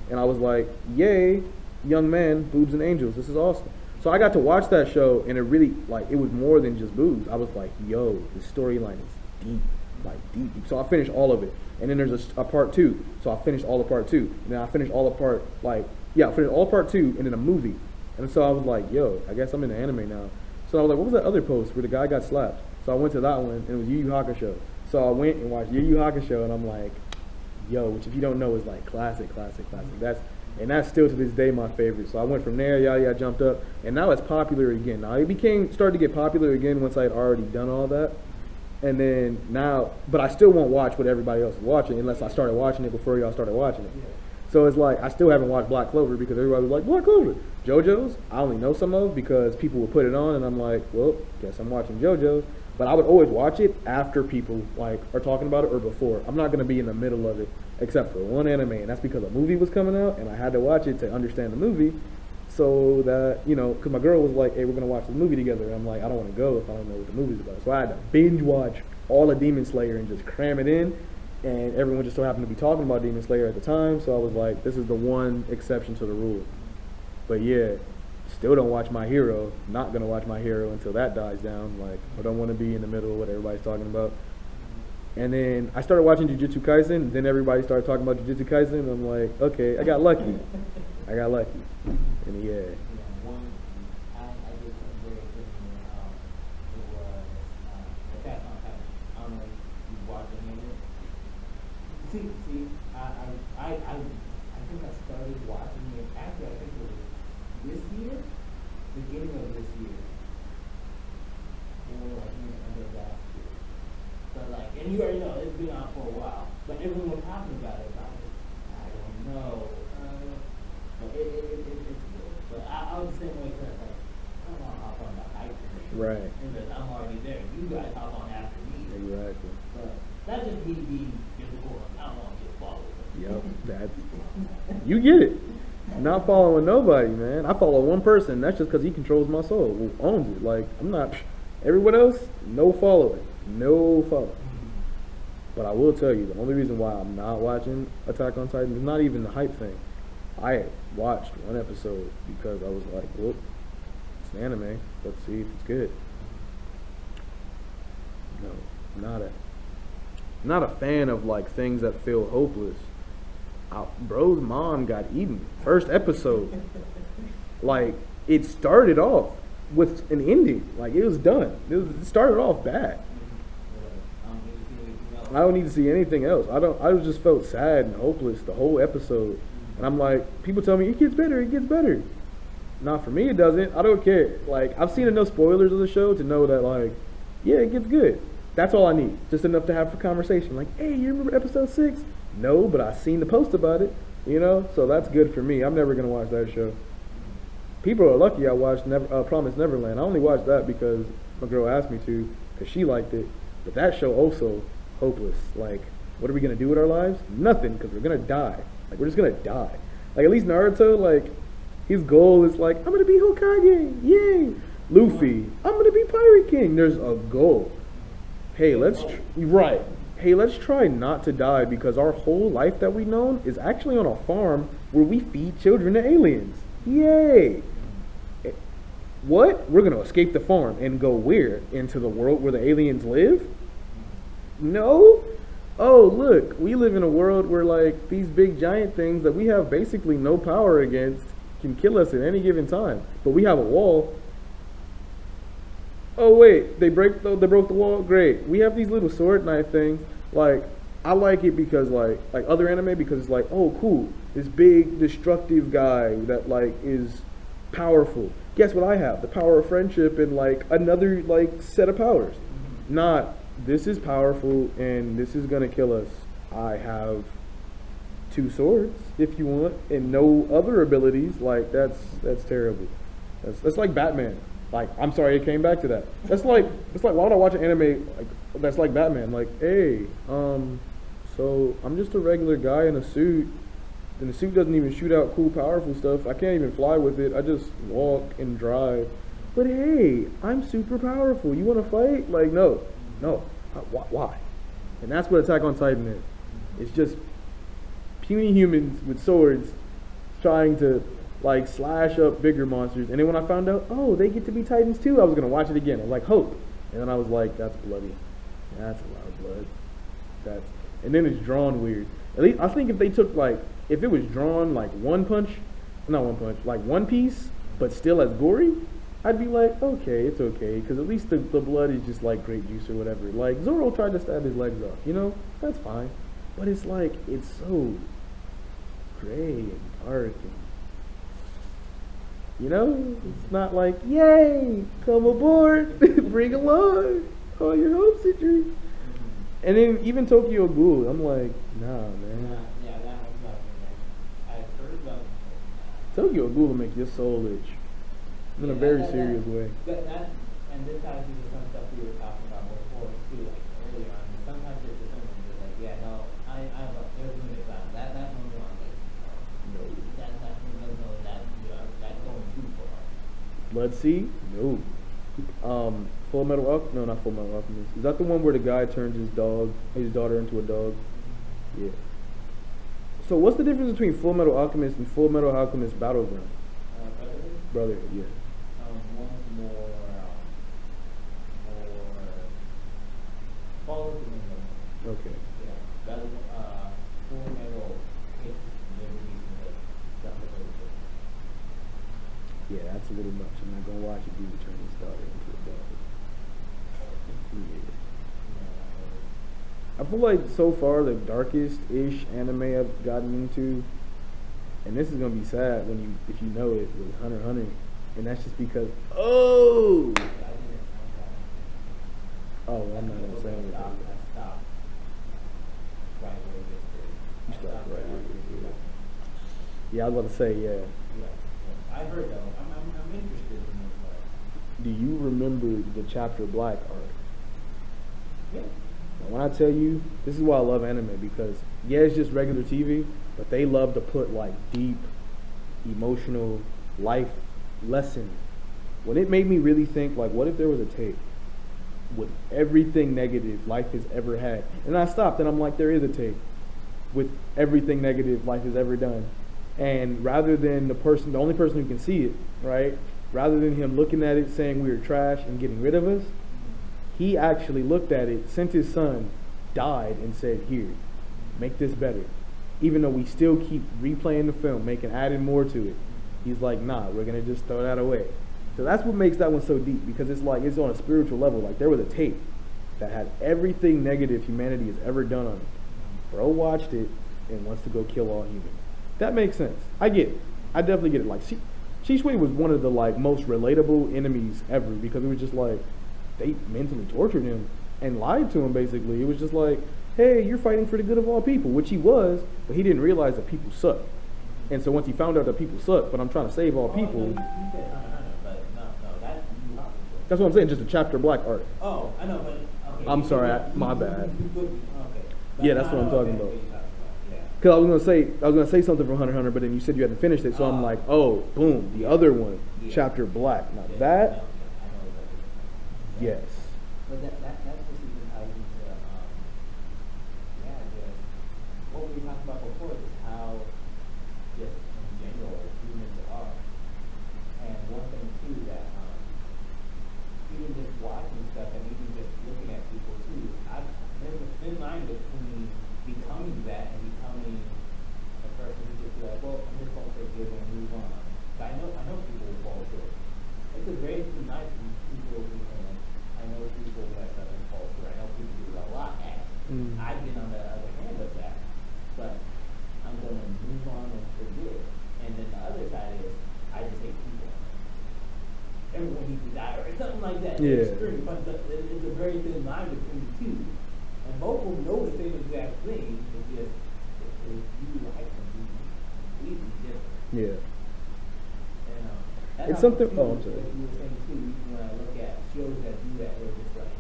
And I was like, yay. Young man, boobs and angels. This is awesome. So I got to watch that show, and it really, like, it was more than just boobs. I was like, yo, the storyline is deep, like, deep. So I finished all of it. And then there's a part 2. So I finished all of part 2. And then I finished all of part, like, yeah, I finished all of part 2, and then a movie. And so I was like, yo, I guess I'm into anime now. So I was like, what was that other post where the guy got slapped? So I went to that one, and it was Yu Yu Hakusho. So I went and watched Yu Yu Hakusho, and I'm like, yo, which if you don't know is like classic. That's still to this day my favorite. So I went from there, yeah, jumped up, and now it's popular again. Now it started to get popular again once I had already done all that, and then now, but I still won't watch what everybody else is watching unless I started watching it before y'all started watching it. So it's like I still haven't watched Black Clover because everybody was like, Black Clover, JoJo's. I only know some of because people would put it on, and I'm like, well, guess I'm watching JoJo's. But I would always watch it after people like are talking about it or before. I'm not gonna be in the middle of it. Except for one anime, and that's because a movie was coming out, and I had to watch it to understand the movie, so that, you know, because my girl was like, hey, we're going to watch the movie together, and I'm like, I don't want to go if I don't know what the movie's about. So I had to binge watch all of Demon Slayer and just cram it in, and everyone just so happened to be talking about Demon Slayer at the time, so I was like, this is the one exception to the rule. But yeah, still don't watch My Hero, not going to watch My Hero until that dies down, like, I don't want to be in the middle of what everybody's talking about. And then I started watching Jujutsu Kaisen. Then everybody started talking about Jujutsu Kaisen. And I'm like, okay, I got lucky. And yeah. One I think I started watching it after I think it was this year, beginning of this year, or like near the end of last year. So like, and you already know it's been out for a while, but everyone was talking about it. So I don't know, but it's good. But I was the same way because like I don't want to hop on the hype train. Right. Because I'm already there. You guys hop on after me. Exactly. But that's just me being physical. I don't want to get followed. Yep, you get it. Not following nobody, man. I follow one person. That's just because he controls my soul, who owns it. Like I'm not. Everyone else, no following, no follow. But I will tell you, the only reason why I'm not watching Attack on Titan is not even the hype thing. I watched one episode because I was like, "Whoop, it's an anime. Let's see if it's good." No, not a fan of like things that feel hopeless. Bro's mom got eaten. First episode. Like, it started off with an ending. Like, it was done. It started off bad. I don't need to see anything else. I just felt sad and hopeless the whole episode. And I'm like, people tell me, it gets better, it gets better. Not for me, it doesn't. I don't care. Like, I've seen enough spoilers of the show to know that, like, yeah, it gets good. That's all I need. Just enough to have for conversation. Like, hey, you remember episode 6? No, but I seen the post about it, you know? So that's good for me. I'm never going to watch that show. People are lucky I watched Promised Neverland. I only watched that because my girl asked me to, because she liked it. But that show also hopeless. Like, what are we going to do with our lives? Nothing, because we're going to die. Like, we're just going to die. Like, at least Naruto, like, his goal is like, I'm going to be Hokage. Yay. Luffy, I'm going to be Pirate King. There's a goal. Hey, let's try not to die because our whole life that we've known is actually on a farm where we feed children to aliens. Yay! What? We're going to escape the farm and go where? Into the world where the aliens live? No? Oh, look, we live in a world where, like, these big giant things that we have basically no power against can kill us at any given time. But we have a wall. Oh, wait, they broke the wall? Great. We have these little sword knife things. Like, I like it because, like other anime, because it's like, oh, cool, this big, destructive guy that, like, is powerful. Guess what I have? The power of friendship and, like, another, like, set of powers. Not, this is powerful and this is gonna kill us. I have 2 swords, if you want, and no other abilities. Like, that's terrible. That's like Batman. Like, I'm sorry it came back to that. It's like, why would I watch an anime like that's like Batman? Like, hey, so I'm just a regular guy in a suit, and the suit doesn't even shoot out cool, powerful stuff. I can't even fly with it. I just walk and drive. But hey, I'm super powerful. You want to fight? Like, no. Why? And that's what Attack on Titan is. It's just puny humans with swords trying to, like, slash up bigger monsters. And then when I found out, oh, they get to be Titans too, I was going to watch it again. I was like, hope. And then I was like, that's bloody. That's a lot of blood. And then it's drawn weird. At least, I think if they took, like, if it was drawn like One Piece, but still as gory, I'd be like, okay, it's okay. Because at least the blood is just like grape juice or whatever. Like, Zoro tried to stab his legs off, you know? That's fine. But it's like, it's so gray and dark and, you know, it's not like, yay, come aboard, bring along all your hopes and dreams. And then even Tokyo Ghoul, I'm like, nah, man. Yeah, that one's not good. I've heard about Tokyo Ghoul will make your soul itch in a very serious way. And this ties into some stuff we were talking about before too, like earlier on. Sometimes there's a certain just like, yeah, no, there's a limit time. That one you want that's going too far. Blood Sea? No. Full Metal Alchemist? No, not Full Metal Alchemist. Is that the one where the guy turns his daughter into a dog? Yeah. So what's the difference between Full Metal Alchemist and Full Metal Alchemist Battleground? Brotherhood, yeah. One's more follow the window. Okay. Yeah. Full Metal hits Yeah, that's a little much. I'm not gonna watch a dude turn his daughter into a dog. Yeah. I feel like so far the darkest ish anime I've gotten into, and this is gonna be sad when you if you know it, was Hunter x Hunter, and that's just because I'm not gonna say anything. You stopped right here. Yeah, I was about to say yeah. I heard though. I'm interested in this. Do you remember the Chapter Black arc? Yeah. Now, when I tell you, this is why I love anime, because yeah, it's just regular TV, but they love to put like deep, emotional life lessons. When it made me really think, like, what if there was a tape with everything negative life has ever had? And I stopped and I'm like, there is a tape with everything negative life has ever done. And rather than the only person who can see it, right? Rather than him looking at it saying we were trash and getting rid of us, he actually looked at it, sent his son, died, and said, here, make this better. Even though we still keep replaying the film, adding more to it. He's like, nah, we're going to just throw that away. So that's what makes that one so deep, because it's like, it's on a spiritual level. Like, there was a tape that had everything negative humanity has ever done on it. Bro watched it and wants to go kill all humans. That makes sense. I get it. I definitely get it. Like, Qione was one of the like most relatable enemies ever, because it was just like they mentally tortured him and lied to him. Basically, it was just like, hey, you're fighting for the good of all people, which he was, but he didn't realize that people suck. And so once he found out that people suck, but I'm trying to save all people. You said but no, that's you. That's what I'm saying. Just a Chapter Black arc. Oh, I know, but okay. I'm sorry, my bad. Okay. Yeah, that's what I'm talking about. Because I was gonna say something from Hunter x Hunter, but then you said you hadn't finished it, so I'm like, oh, boom, the other one, Chapter Black. Now that, yes. But that's just even how you what we were talking about before is how just in general humans are. And one thing too that even just watching stuff and even just looking at people too, there's a thin line between becoming that and becoming a person who just be like, well, I'm just gonna forgive and move on. But I know people will fall short. It's a very thin line between people who can. I know people mess up and fall short. I know people do a lot at. I've been on the other hand of that, but I'm gonna move on and forgive. And then the other side is I just hate people. Everyone needs to die or something like that. Yeah. Extreme, but it's a very thin line between the two. And both will know the same exact thing. It's just if you like something completely different. Yeah. And that's It's something. Oh, I'm what sorry. you were saying too. Even when I look at shows that do that, where it's just like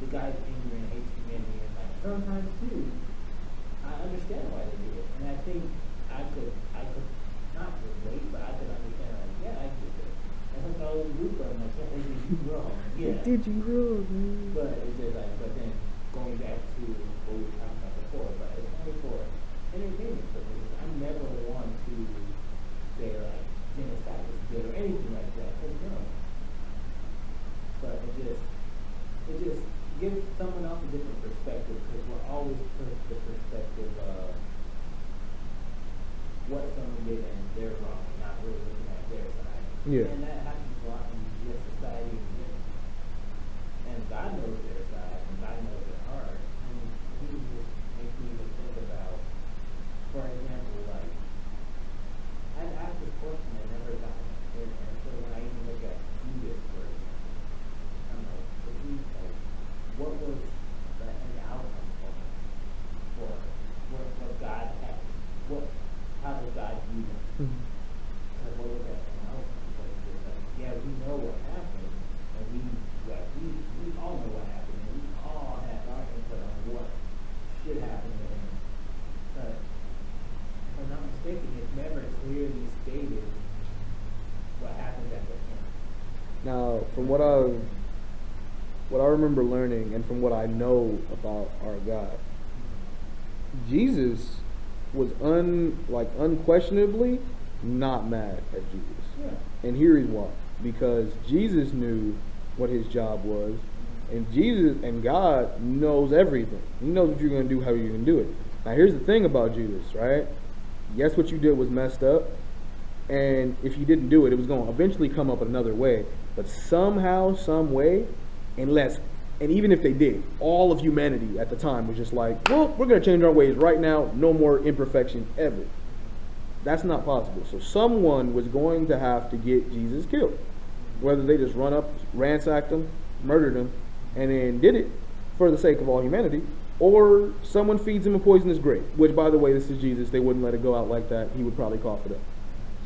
the guy's angry and hates humanity, and like sometimes too, I understand why they do it, and I think I could not relate, but I could understand. Like, yeah, I get it. And sometimes I was root for him, like, yeah, they did you wrong. Yeah. Did you wrong, man? But it's just like, but then going back to what we were talking about before, but it's only for entertainment purposes. I never want to say like genocide is good or anything like that. Because no. But it just gives someone else a different perspective, because we're always put the perspective of what someone did and they're wrong, not really looking at their side. Yeah. And that happens a lot in this society. And God knows their side, and God knows their heart. And he just makes me even think about, for example, like, I've asked this question and never gotten a clear answer. When I even look at Judas, for example, I'm like, what was the end outcome for what God had? How does God view it? And what was that end outcome? But it's just like, yeah, we know what happened, and we all know what happened, and we all have our input on what should happen to him. But if I'm not mistaken, it's never clearly stated what happens at the end. Now, from what I remember learning, and from what I know about our God, Jesus was unquestionably not mad at Judas. Yeah. And here is why. Because Jesus knew what his job was, and Jesus and God knows everything. He knows what you're going to do, how you're going to do it. Now, here's the thing about Judas, right? Yes, what you did was messed up, and if you didn't do it, it was going to eventually come up another way. But somehow, some way, unless And even if they did, all of humanity at the time was just like, well, we're going to change our ways right now. No more imperfection ever. That's not possible. So someone was going to have to get Jesus killed. Whether they just run up, ransacked him, murdered him, and then did it for the sake of all humanity, or someone feeds him a poisonous grape, which, by the way, this is Jesus. They wouldn't let it go out like that. He would probably cough it up.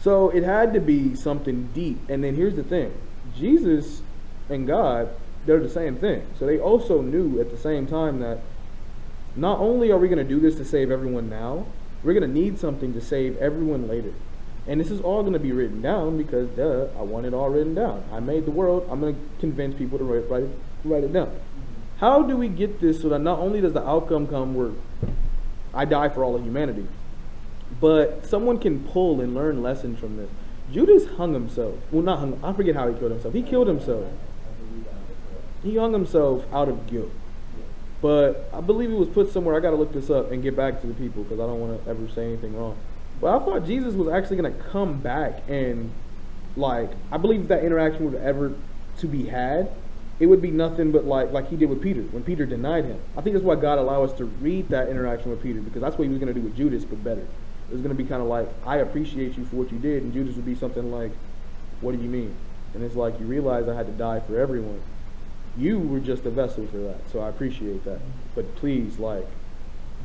So it had to be something deep. And then here's the thing. Jesus and God, they're the same thing. So they also knew at the same time that not only are we going to do this to save everyone now, we're going to need something to save everyone later. And this is all going to be written down because, I want it all written down. I made the world. I'm going to convince people to write it down. How do we get this so that not only does the outcome come where I die for all of humanity, but someone can pull and learn lessons from this? Judas hung himself. Well, not hung. I forget how he killed himself. He killed himself. He hung himself out of guilt. But I believe it was put somewhere. I got to look this up and get back to the people because I don't want to ever say anything wrong. But I thought Jesus was actually going to come back and, like, I believe if that interaction was ever to be had, it would be nothing but like he did with Peter when Peter denied him. I think that's why God allowed us to read that interaction with Peter, because that's what he was going to do with Judas, but better. It was going to be kind of like, I appreciate you for what you did, and Judas would be something like, what do you mean? And it's like, you realize I had to die for everyone. You were just a vessel for that, so I appreciate that. But please, like,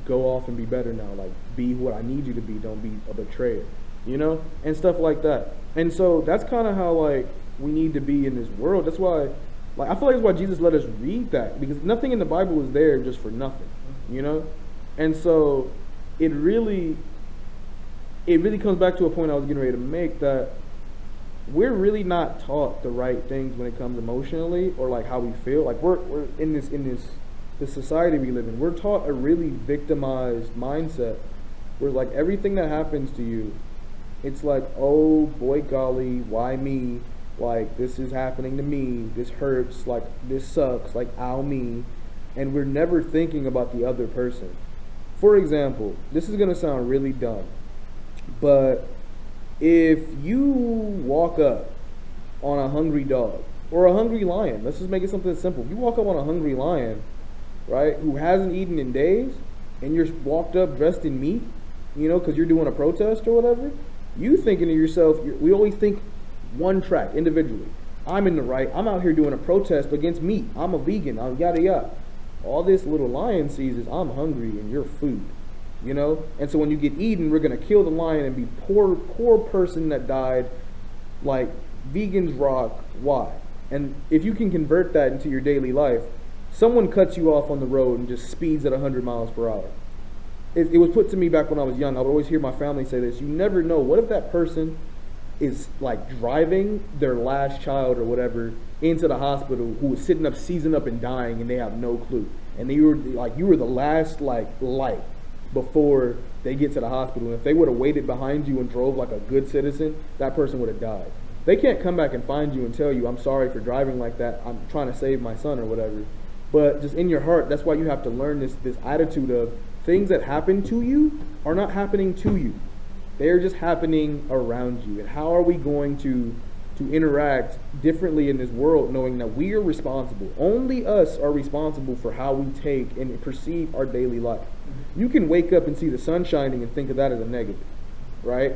go off and be better now. Like, be what I need you to be. Don't be a betrayer, you know? And stuff like that. And so that's kind of how, like, we need to be in this world. That's why, like, I feel like that's why Jesus let us read that, because nothing in the Bible is there just for nothing, you know? And so it really comes back to a point I was getting ready to make, that we're really not taught the right things when it comes emotionally or like how we feel. Like we're in this society we live in. We're taught a really victimized mindset where like everything that happens to you, it's like, oh boy golly, why me? Like, this is happening to me. This hurts. Like, this sucks. Like, ow me. And we're never thinking about the other person. For example, this is going to sound really dumb, but if you walk up on a hungry dog or a hungry lion, let's just make it something simple. If you walk up on a hungry lion, right, who hasn't eaten in days, and you're walked up dressed in meat, you know, because you're doing a protest or whatever, you thinking to yourself, we always think one track individually. I'm in the right. I'm out here doing a protest against meat. I'm a vegan. I'm yada yada. All this little lion sees is I'm hungry and you're food. You know? And so when you get eaten, we're going to kill the lion and be poor person that died. Like, vegans rock. Why? And if you can convert that into your daily life, someone cuts you off on the road and just speeds at 100 miles per hour. It was put to me back when I was young. I would always hear my family say this. You never know. What if that person is like driving their last child or whatever into the hospital, who was sitting up, seizing up and dying, and they have no clue. And you were the last like light before they get to the hospital. And if they would have waited behind you and drove like a good citizen, that person would have died. They can't come back and find you and tell you, I'm sorry for driving like that. I'm trying to save my son or whatever. But just in your heart, that's why you have to learn this attitude of things that happen to you are not happening to you. They're just happening around you. And how are we going to interact differently in this world, knowing that we are responsible? Only us are responsible for how we take and perceive our daily life. You can wake up and see the sun shining and think of that as a negative, right?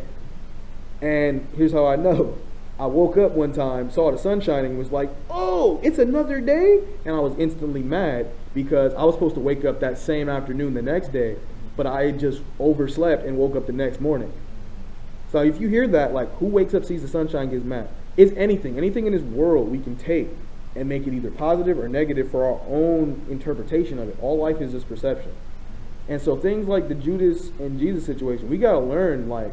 And here's how I know. I woke up one time, saw the sun shining, and was like, oh, it's another day? And I was instantly mad because I was supposed to wake up that same afternoon the next day, but I just overslept and woke up the next morning. So if you hear that, like, who wakes up, sees the sunshine, gets mad? It's anything in this world we can take and make it either positive or negative for our own interpretation of it. All life is just perception. And so things like the Judas and Jesus situation, we got to learn, like,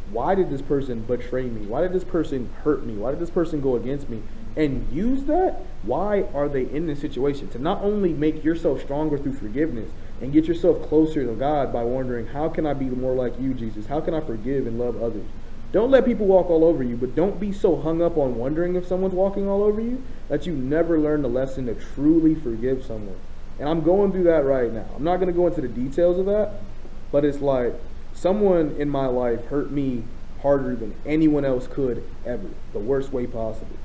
why did this person betray me? Why did this person hurt me? Why did this person go against me? And use that. Why are they in this situation? To not only make yourself stronger through forgiveness and get yourself closer to God by wondering, how can I be more like you, Jesus? How can I forgive and love others? Don't let people walk all over you, but don't be so hung up on wondering if someone's walking all over you that you never learn the lesson to truly forgive someone. And I'm going through that right now. I'm not going to go into the details of that, but it's like someone in my life hurt me harder than anyone else could ever, the worst way possible.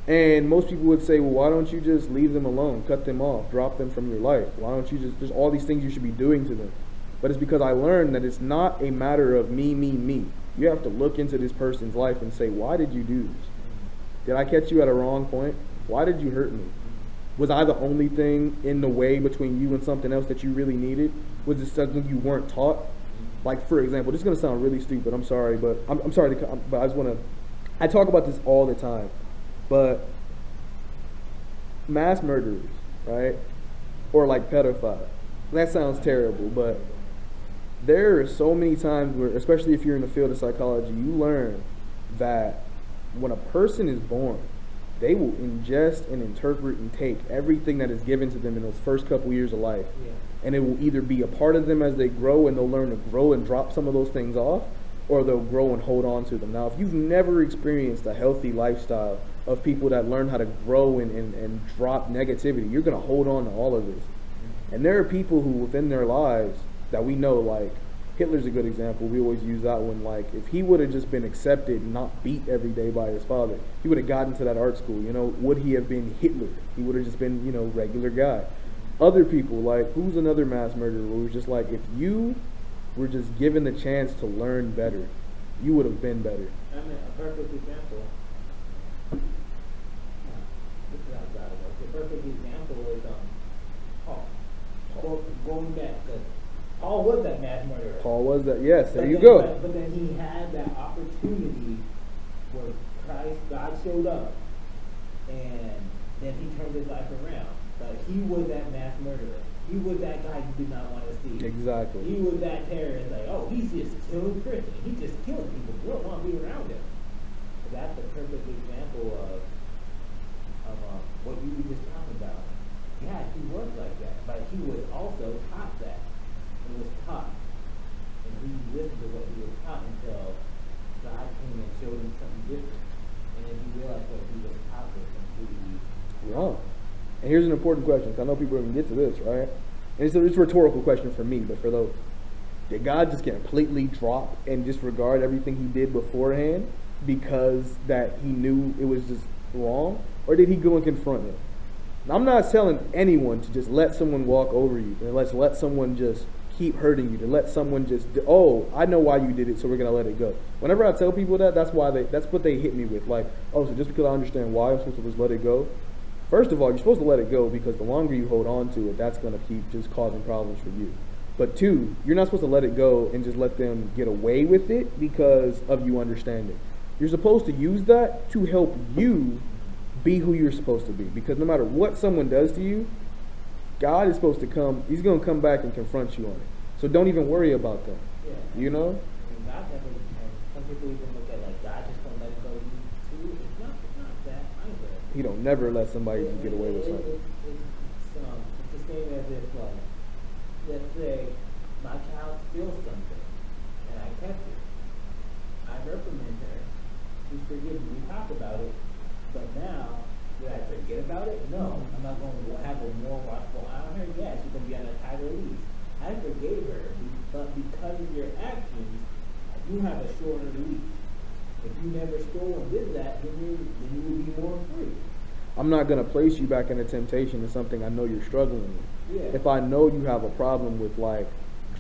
And most people would say, well, why don't you just leave them alone, cut them off, drop them from your life? Why don't you just, there's all these things you should be doing to them. But it's because I learned that it's not a matter of me, me, me. You have to look into this person's life and say, why did you do this? Did I catch you at a wrong point? Why did you hurt me? Was I the only thing in the way between you and something else that you really needed? Was it something you weren't taught? Like, for example, this is going to sound really stupid. I'm sorry, but I'm sorry, but I just want to, I talk about this all the time. But mass murderers, right? Or like pedophiles. That sounds terrible, but there are so many times where, especially if you're in the field of psychology, you learn that when a person is born, they will ingest and interpret and take everything that is given to them in those first couple years of life. Yeah. And it will either be a part of them as they grow and they'll learn to grow and drop some of those things off, or they'll grow and hold on to them. Now, if you've never experienced a healthy lifestyle of people that learn how to grow and drop negativity, you're going to hold on to all of this. And there are people who within their lives that we know, like Hitler's a good example. We always use that one. Like, if he would have just been accepted and not beat every day by his father, he would have gotten to that art school. You know, would he have been Hitler? He would have just been, you know, regular guy. Other people, like, who's another mass murderer who was just like, if you were just given the chance to learn better, you would have been better. I mean, a perfect example. This is how God works. A perfect example is Paul. Going back, because Paul was that mass murderer. Paul was that. Yes, there but you then, go. But then he had that opportunity where God showed up, and then he turned his life around. But he was that mass murderer. He was that guy you did not want to see. Exactly. He was that terrorist, like, oh, he's just killing Christians. He's just killing people. We don't want to be around him. But that's the perfect example of what you were just talking about. Yeah, he was like that, but he was also taught that. It was taught. And he listened to what he was taught until God came and showed him something different. And then he realized what he was taught was completely wrong. And here's an important question, because I know people are going to get to this, right? And it's a rhetorical question for me, but for those. Did God just completely drop and disregard everything he did beforehand because that he knew it was just wrong? Or did he go and confront him? Now, I'm not telling anyone to just let someone walk over you, and let someone just keep hurting you, to let someone just, oh, I know why you did it, so we're going to let it go. Whenever I tell people that, that's what they hit me with. Like, oh, so just because I understand why I'm supposed to just let it go? First of all, you're supposed to let it go because the longer you hold on to it, that's going to keep just causing problems for you. But two, you're not supposed to let it go and just let them get away with it because of you understanding. You're supposed to use that to help you be who you're supposed to be. Because no matter what someone does to you, God is supposed to come, he's going to come back and confront you on it. So don't even worry about them. Yeah. You know? And God never, some people even look at like, God just don't let go of you too. It's not that either. He don't never let somebody get away with something. It's the same as if, like, let's say my child steals something and I catch it. I reprimand her. She's forgiven me. We talk about it. But now, did I forget about it? No. I'm not going to have a more watchful eye on her. Yeah, she's going to be on a tighter leash. I forgave her, but because of your actions, you have a shorter leash. If you never stole and did that, then you would be more free. I'm not going to place you back in a temptation to something I know you're struggling with. Yeah. If I know you have a problem with, like,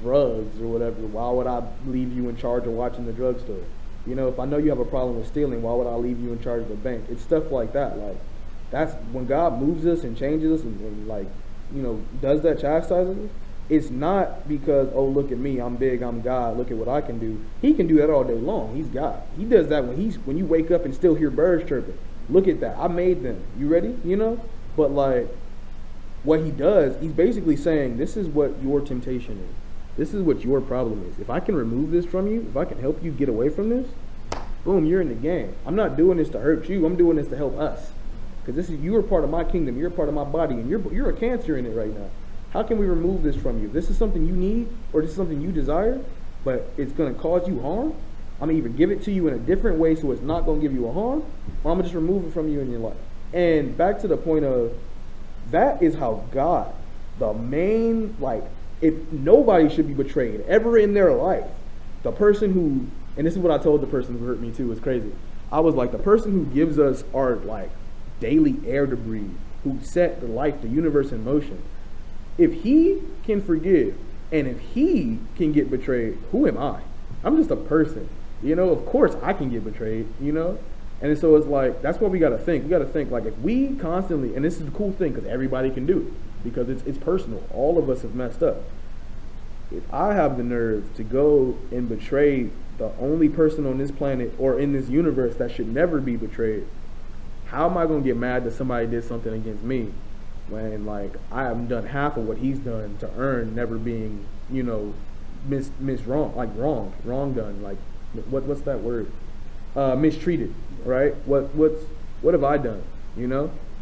drugs or whatever, why would I leave you in charge of watching the drugstore? You know, if I know you have a problem with stealing, why would I leave you in charge of the bank? It's stuff like that. Like, that's when God moves us and changes us and like, you know, does that, chastises us. It's not because, oh, look at me, I'm big, I'm God, look at what I can do. He can do that all day long. He's God. He does that when you wake up and still hear birds chirping. Look at that. I made them. You ready? You know? But like, what he does, he's basically saying, this is what your temptation is. This is what your problem is. If I can remove this from you, if I can help you get away from this, boom, you're in the game. I'm not doing this to hurt you. I'm doing this to help us. Because you are part of my kingdom. You're a part of my body, and you're a cancer in it right now. How can we remove this from you? This is something you need, or this is something you desire, but it's going to cause you harm. I'm going to either give it to you in a different way so it's not going to give you a harm, or I'm going to just remove it from you in your life. And back to the point of, that is how God, the main, like, if nobody should be betrayed ever in their life, the person who, and this is what I told the person who hurt me too, it's crazy. I was like, the person who gives us our, like, daily air to breathe, who set the life, the universe in motion. If he can forgive, and if he can get betrayed, who am I? I'm just a person. Of course I can get betrayed, And so it's like, that's what we got to think. We got to think, like, if we constantly, and this is the cool thing, because everybody can do it, because it's personal. All of us have messed up. If I have the nerve to go and betray the only person on this planet or in this universe that should never be betrayed, how am I going to get mad that somebody did something against me when, like, I haven't done half of what he's done to earn never being, wrong done, like, what's that word? Mistreated, right? What have I done?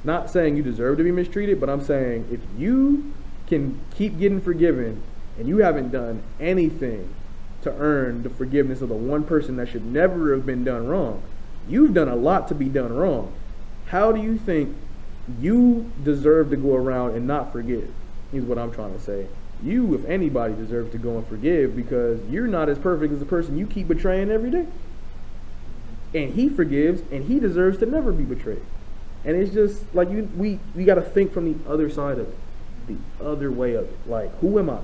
Not saying you deserve to be mistreated, but I'm saying if you can keep getting forgiven and you haven't done anything to earn the forgiveness of the one person that should never have been done wrong, you've done a lot to be done wrong. How do you think you deserve to go around and not forgive? Is what I'm trying to say. You, if anybody, deserve to go and forgive, because you're not as perfect as the person you keep betraying every day. And he forgives, and he deserves to never be betrayed. And it's just like we got to think from the other side of it, the other way of it. Like, who am I? You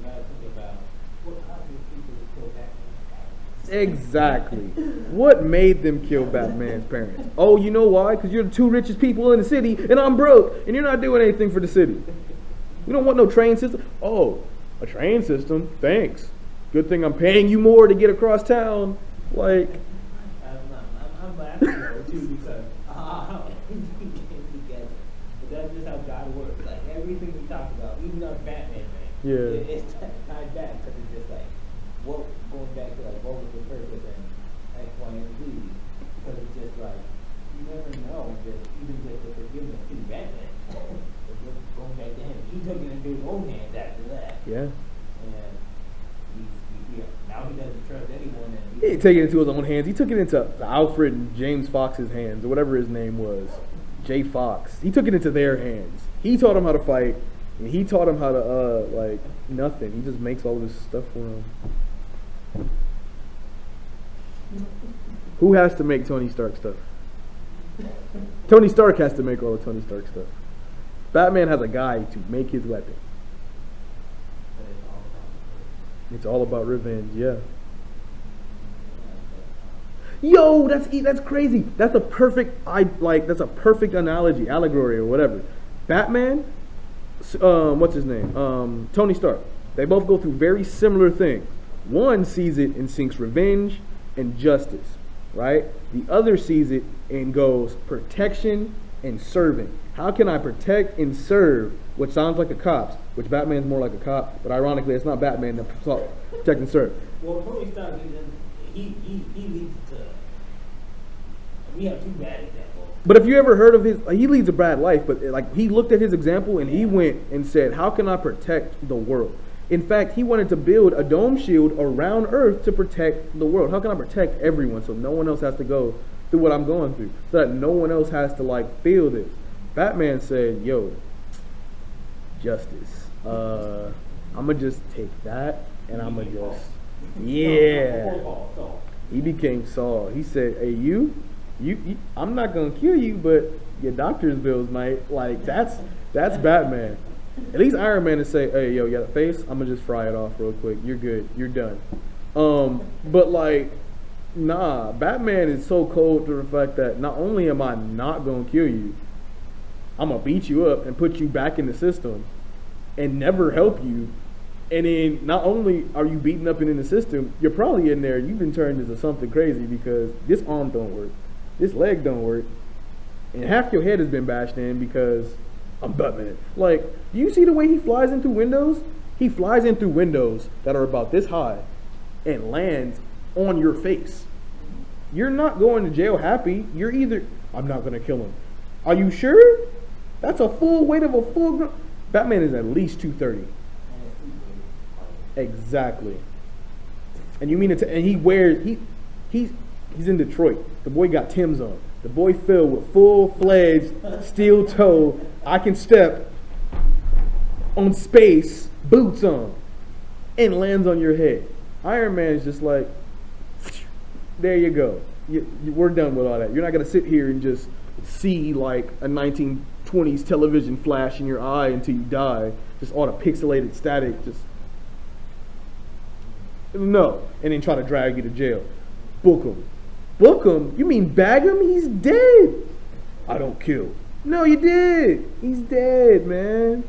got to think about what causes people to kill Batman's parents. Exactly. What made them kill Batman's parents? Oh, you know why? Because you're the two richest people in the city, and I'm broke, and you're not doing anything for the city. We don't want no train system. Oh, a train system? Thanks. Good thing I'm paying you more to get across town. Like, I'm laughing though too, because everything came together. But that's just how God works. Like, everything we talk about, even on Batman, man. Yeah. It's tied back, because it's just like, going back to like what was the purpose and X, Y, and Z. Because it's just like, you never know, even just the forgiveness to Batman. Going back to him, he took it into his own hands after that. yeah. And now he doesn't trust anyone. And He didn't take it into his own hands. He took it into Alfred and James Fox's hands, or whatever his name was. Jay Fox. He took it into their hands. He taught him how to fight, and he taught him how to, nothing. He just makes all this stuff for him. Who has to make Tony Stark stuff? Tony Stark has to make all the Tony Stark stuff. Batman has a guy to make his weapon. It's all about revenge, yeah. Yo, that's crazy. That's a perfect analogy, allegory, or whatever. Batman, what's his name? Tony Stark. They both go through very similar things. One sees it and seeks revenge and justice, right? The other sees it and goes protection and serving. How can I protect and serve, which sounds like a cop's, which Batman's more like a cop, but ironically it's not Batman that protect and serve. Well, Tony Stark, he leads to, we have two bad examples. But if you ever heard of he leads a bad life, but like he looked at his example and he went and said, how can I protect the world? In fact, he wanted to build a dome shield around Earth to protect the world. How can I protect everyone so no one else has to go through what I'm going through, so that no one else has to feel this? Batman said, yo, justice. I'ma just take that and I'ma just, yeah. He became Saul. He said, hey, you, I'm not gonna kill you, but your doctor's bills might. Like, that's Batman. At least Iron Man to say, hey, yo, you got a face? I'm gonna just fry it off real quick. You're good. You're done. But nah, Batman is so cold to the fact that not only am I not gonna kill you, I'm gonna beat you up and put you back in the system and never help you. And then not only are you beaten up and in the system, you're probably in there, you've been turned into something crazy because this arm don't work, this leg don't work, and half your head has been bashed in because I'm Batman. Like, do you see the way he flies in through windows? He flies in through windows that are about this high and lands on your face. You're not going to jail happy. You're either, I'm not gonna kill him. Are you sure? That's a full weight of a full Batman is at least 230. Exactly. And you mean it? And he wears he's in Detroit. The boy got Tim's on. The boy filled with full-fledged steel toe. I can step on space, boots on, and lands on your head. Iron Man is just like, there you go. We're done with all that. You're not gonna sit here and just see like a 1920s television flash in your eye until you die. Just all the pixelated static, just no, and then try to drag you to jail. Book him. Book him? You mean bag him? He's dead. I don't kill. No, you did. He's dead, man.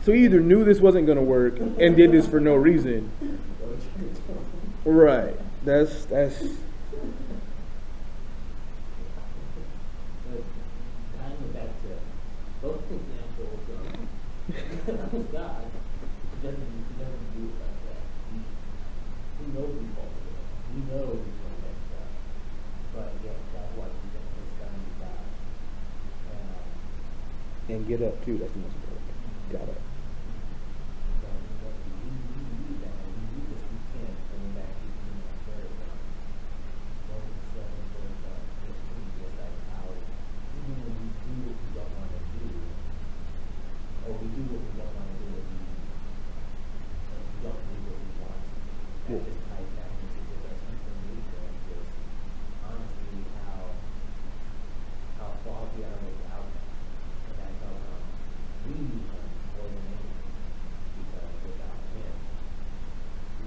So he either knew this wasn't gonna work and did this for no reason. Right. That's both examples of God doesn't do it like that. He knows we fall short. We know we don't make stuff. But yeah, that's why we don't make stuff in God. and get up too. That's the most important. Got up. So we need that. We need this. We can't bring back to that third one. Romans 7, verse 15, just like how even when we do what we don't want to do, or we do what we don't want to do, or we don't do what we want to. That just ties back into just our information and just honestly how far we are without him. And that's how we need him more than anything. Because without him,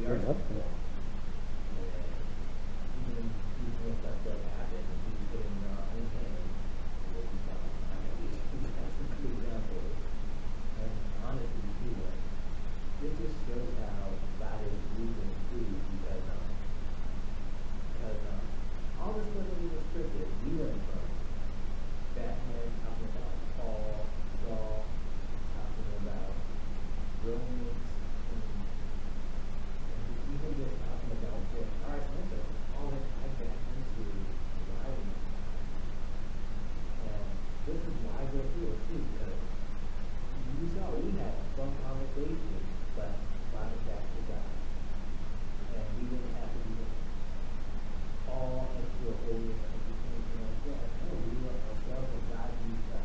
we are nothing. Even when stuff does happen, and we put it in our own hands, it will become. I mean, that's a good example. And honestly, too, like, it just shows how God is moving through because all this wasn't even scripted. We learned from Batman talking about Paul, Saul talking about Romans, and even just talking about what our center, all this ties back into the writing. And this is why we're here too, because you saw we had a fun conversation, but brought it back to God. And we didn't have to be all into a holy and anything like that. No, we were ourselves and God used us.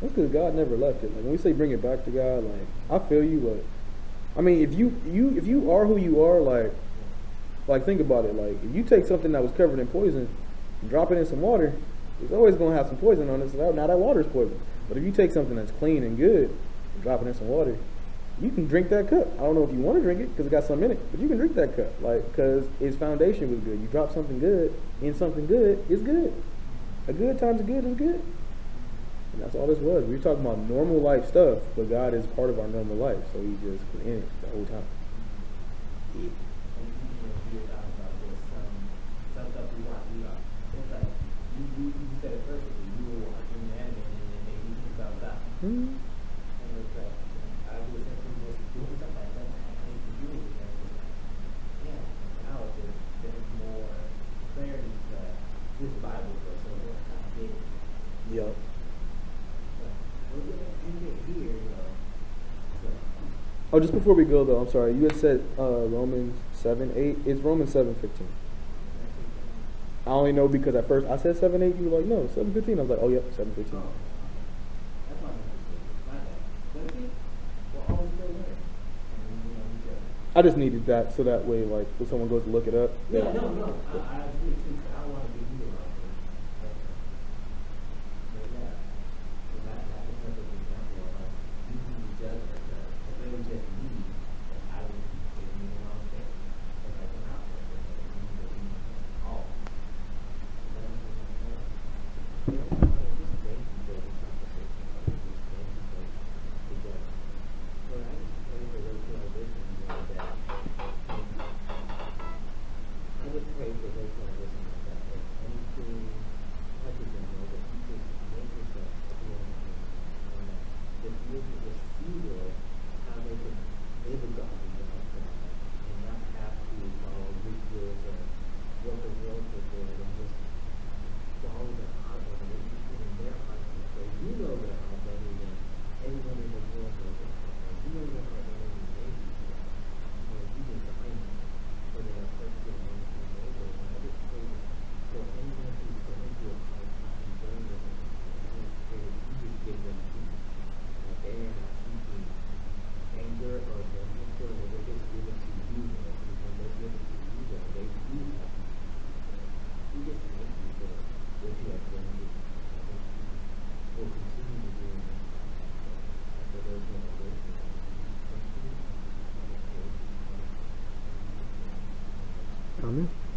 That's because God never left it. Like when we say bring it back to God, like I feel you, but I mean if you are who you are, like think about it. Like if you take something that was covered in poison, and drop it in some water, it's always gonna have some poison on it. So now that water's poison. But if you take something that's clean and good, and drop it in some water, you can drink that cup. I don't know if you want to drink it because it got something in it, but you can drink that cup, like because its foundation was good. You drop something good in something good, it's good. A good times a good is good. And that's all this was. We were talking about normal life stuff, but God is part of our normal life, so He just was in it the whole time. And even if we were talking about this, some stuff we watch, it's like, you said it perfectly. You were watching anime and then maybe you think about that. Mm-hmm. And it's like, I was simply just doing something that doesn't have anything to do with it. And it's like, yeah, now there's more clarity to this Bible verse or what God did. Yup. But we're going to end it here, So, Oh, just before we go though, I'm sorry. You had said Romans 7:8. It's Romans 7:15. I only know because at first I said 7:8. You were like, no, 7:15. I was like, oh, yep, 7:15. that's my mistake. My bad. But see, we're always still learning. And, we just. I just needed that so that way, like, when someone goes to look it up. Yeah, no. I agree too. I don't want to be you around here. But yeah, that's a perfect example of us using each other. If they were just me, then I would be doing the wrong thing. If I come out there, then they would be doing all. I just pray for those who are listening to that. Amen.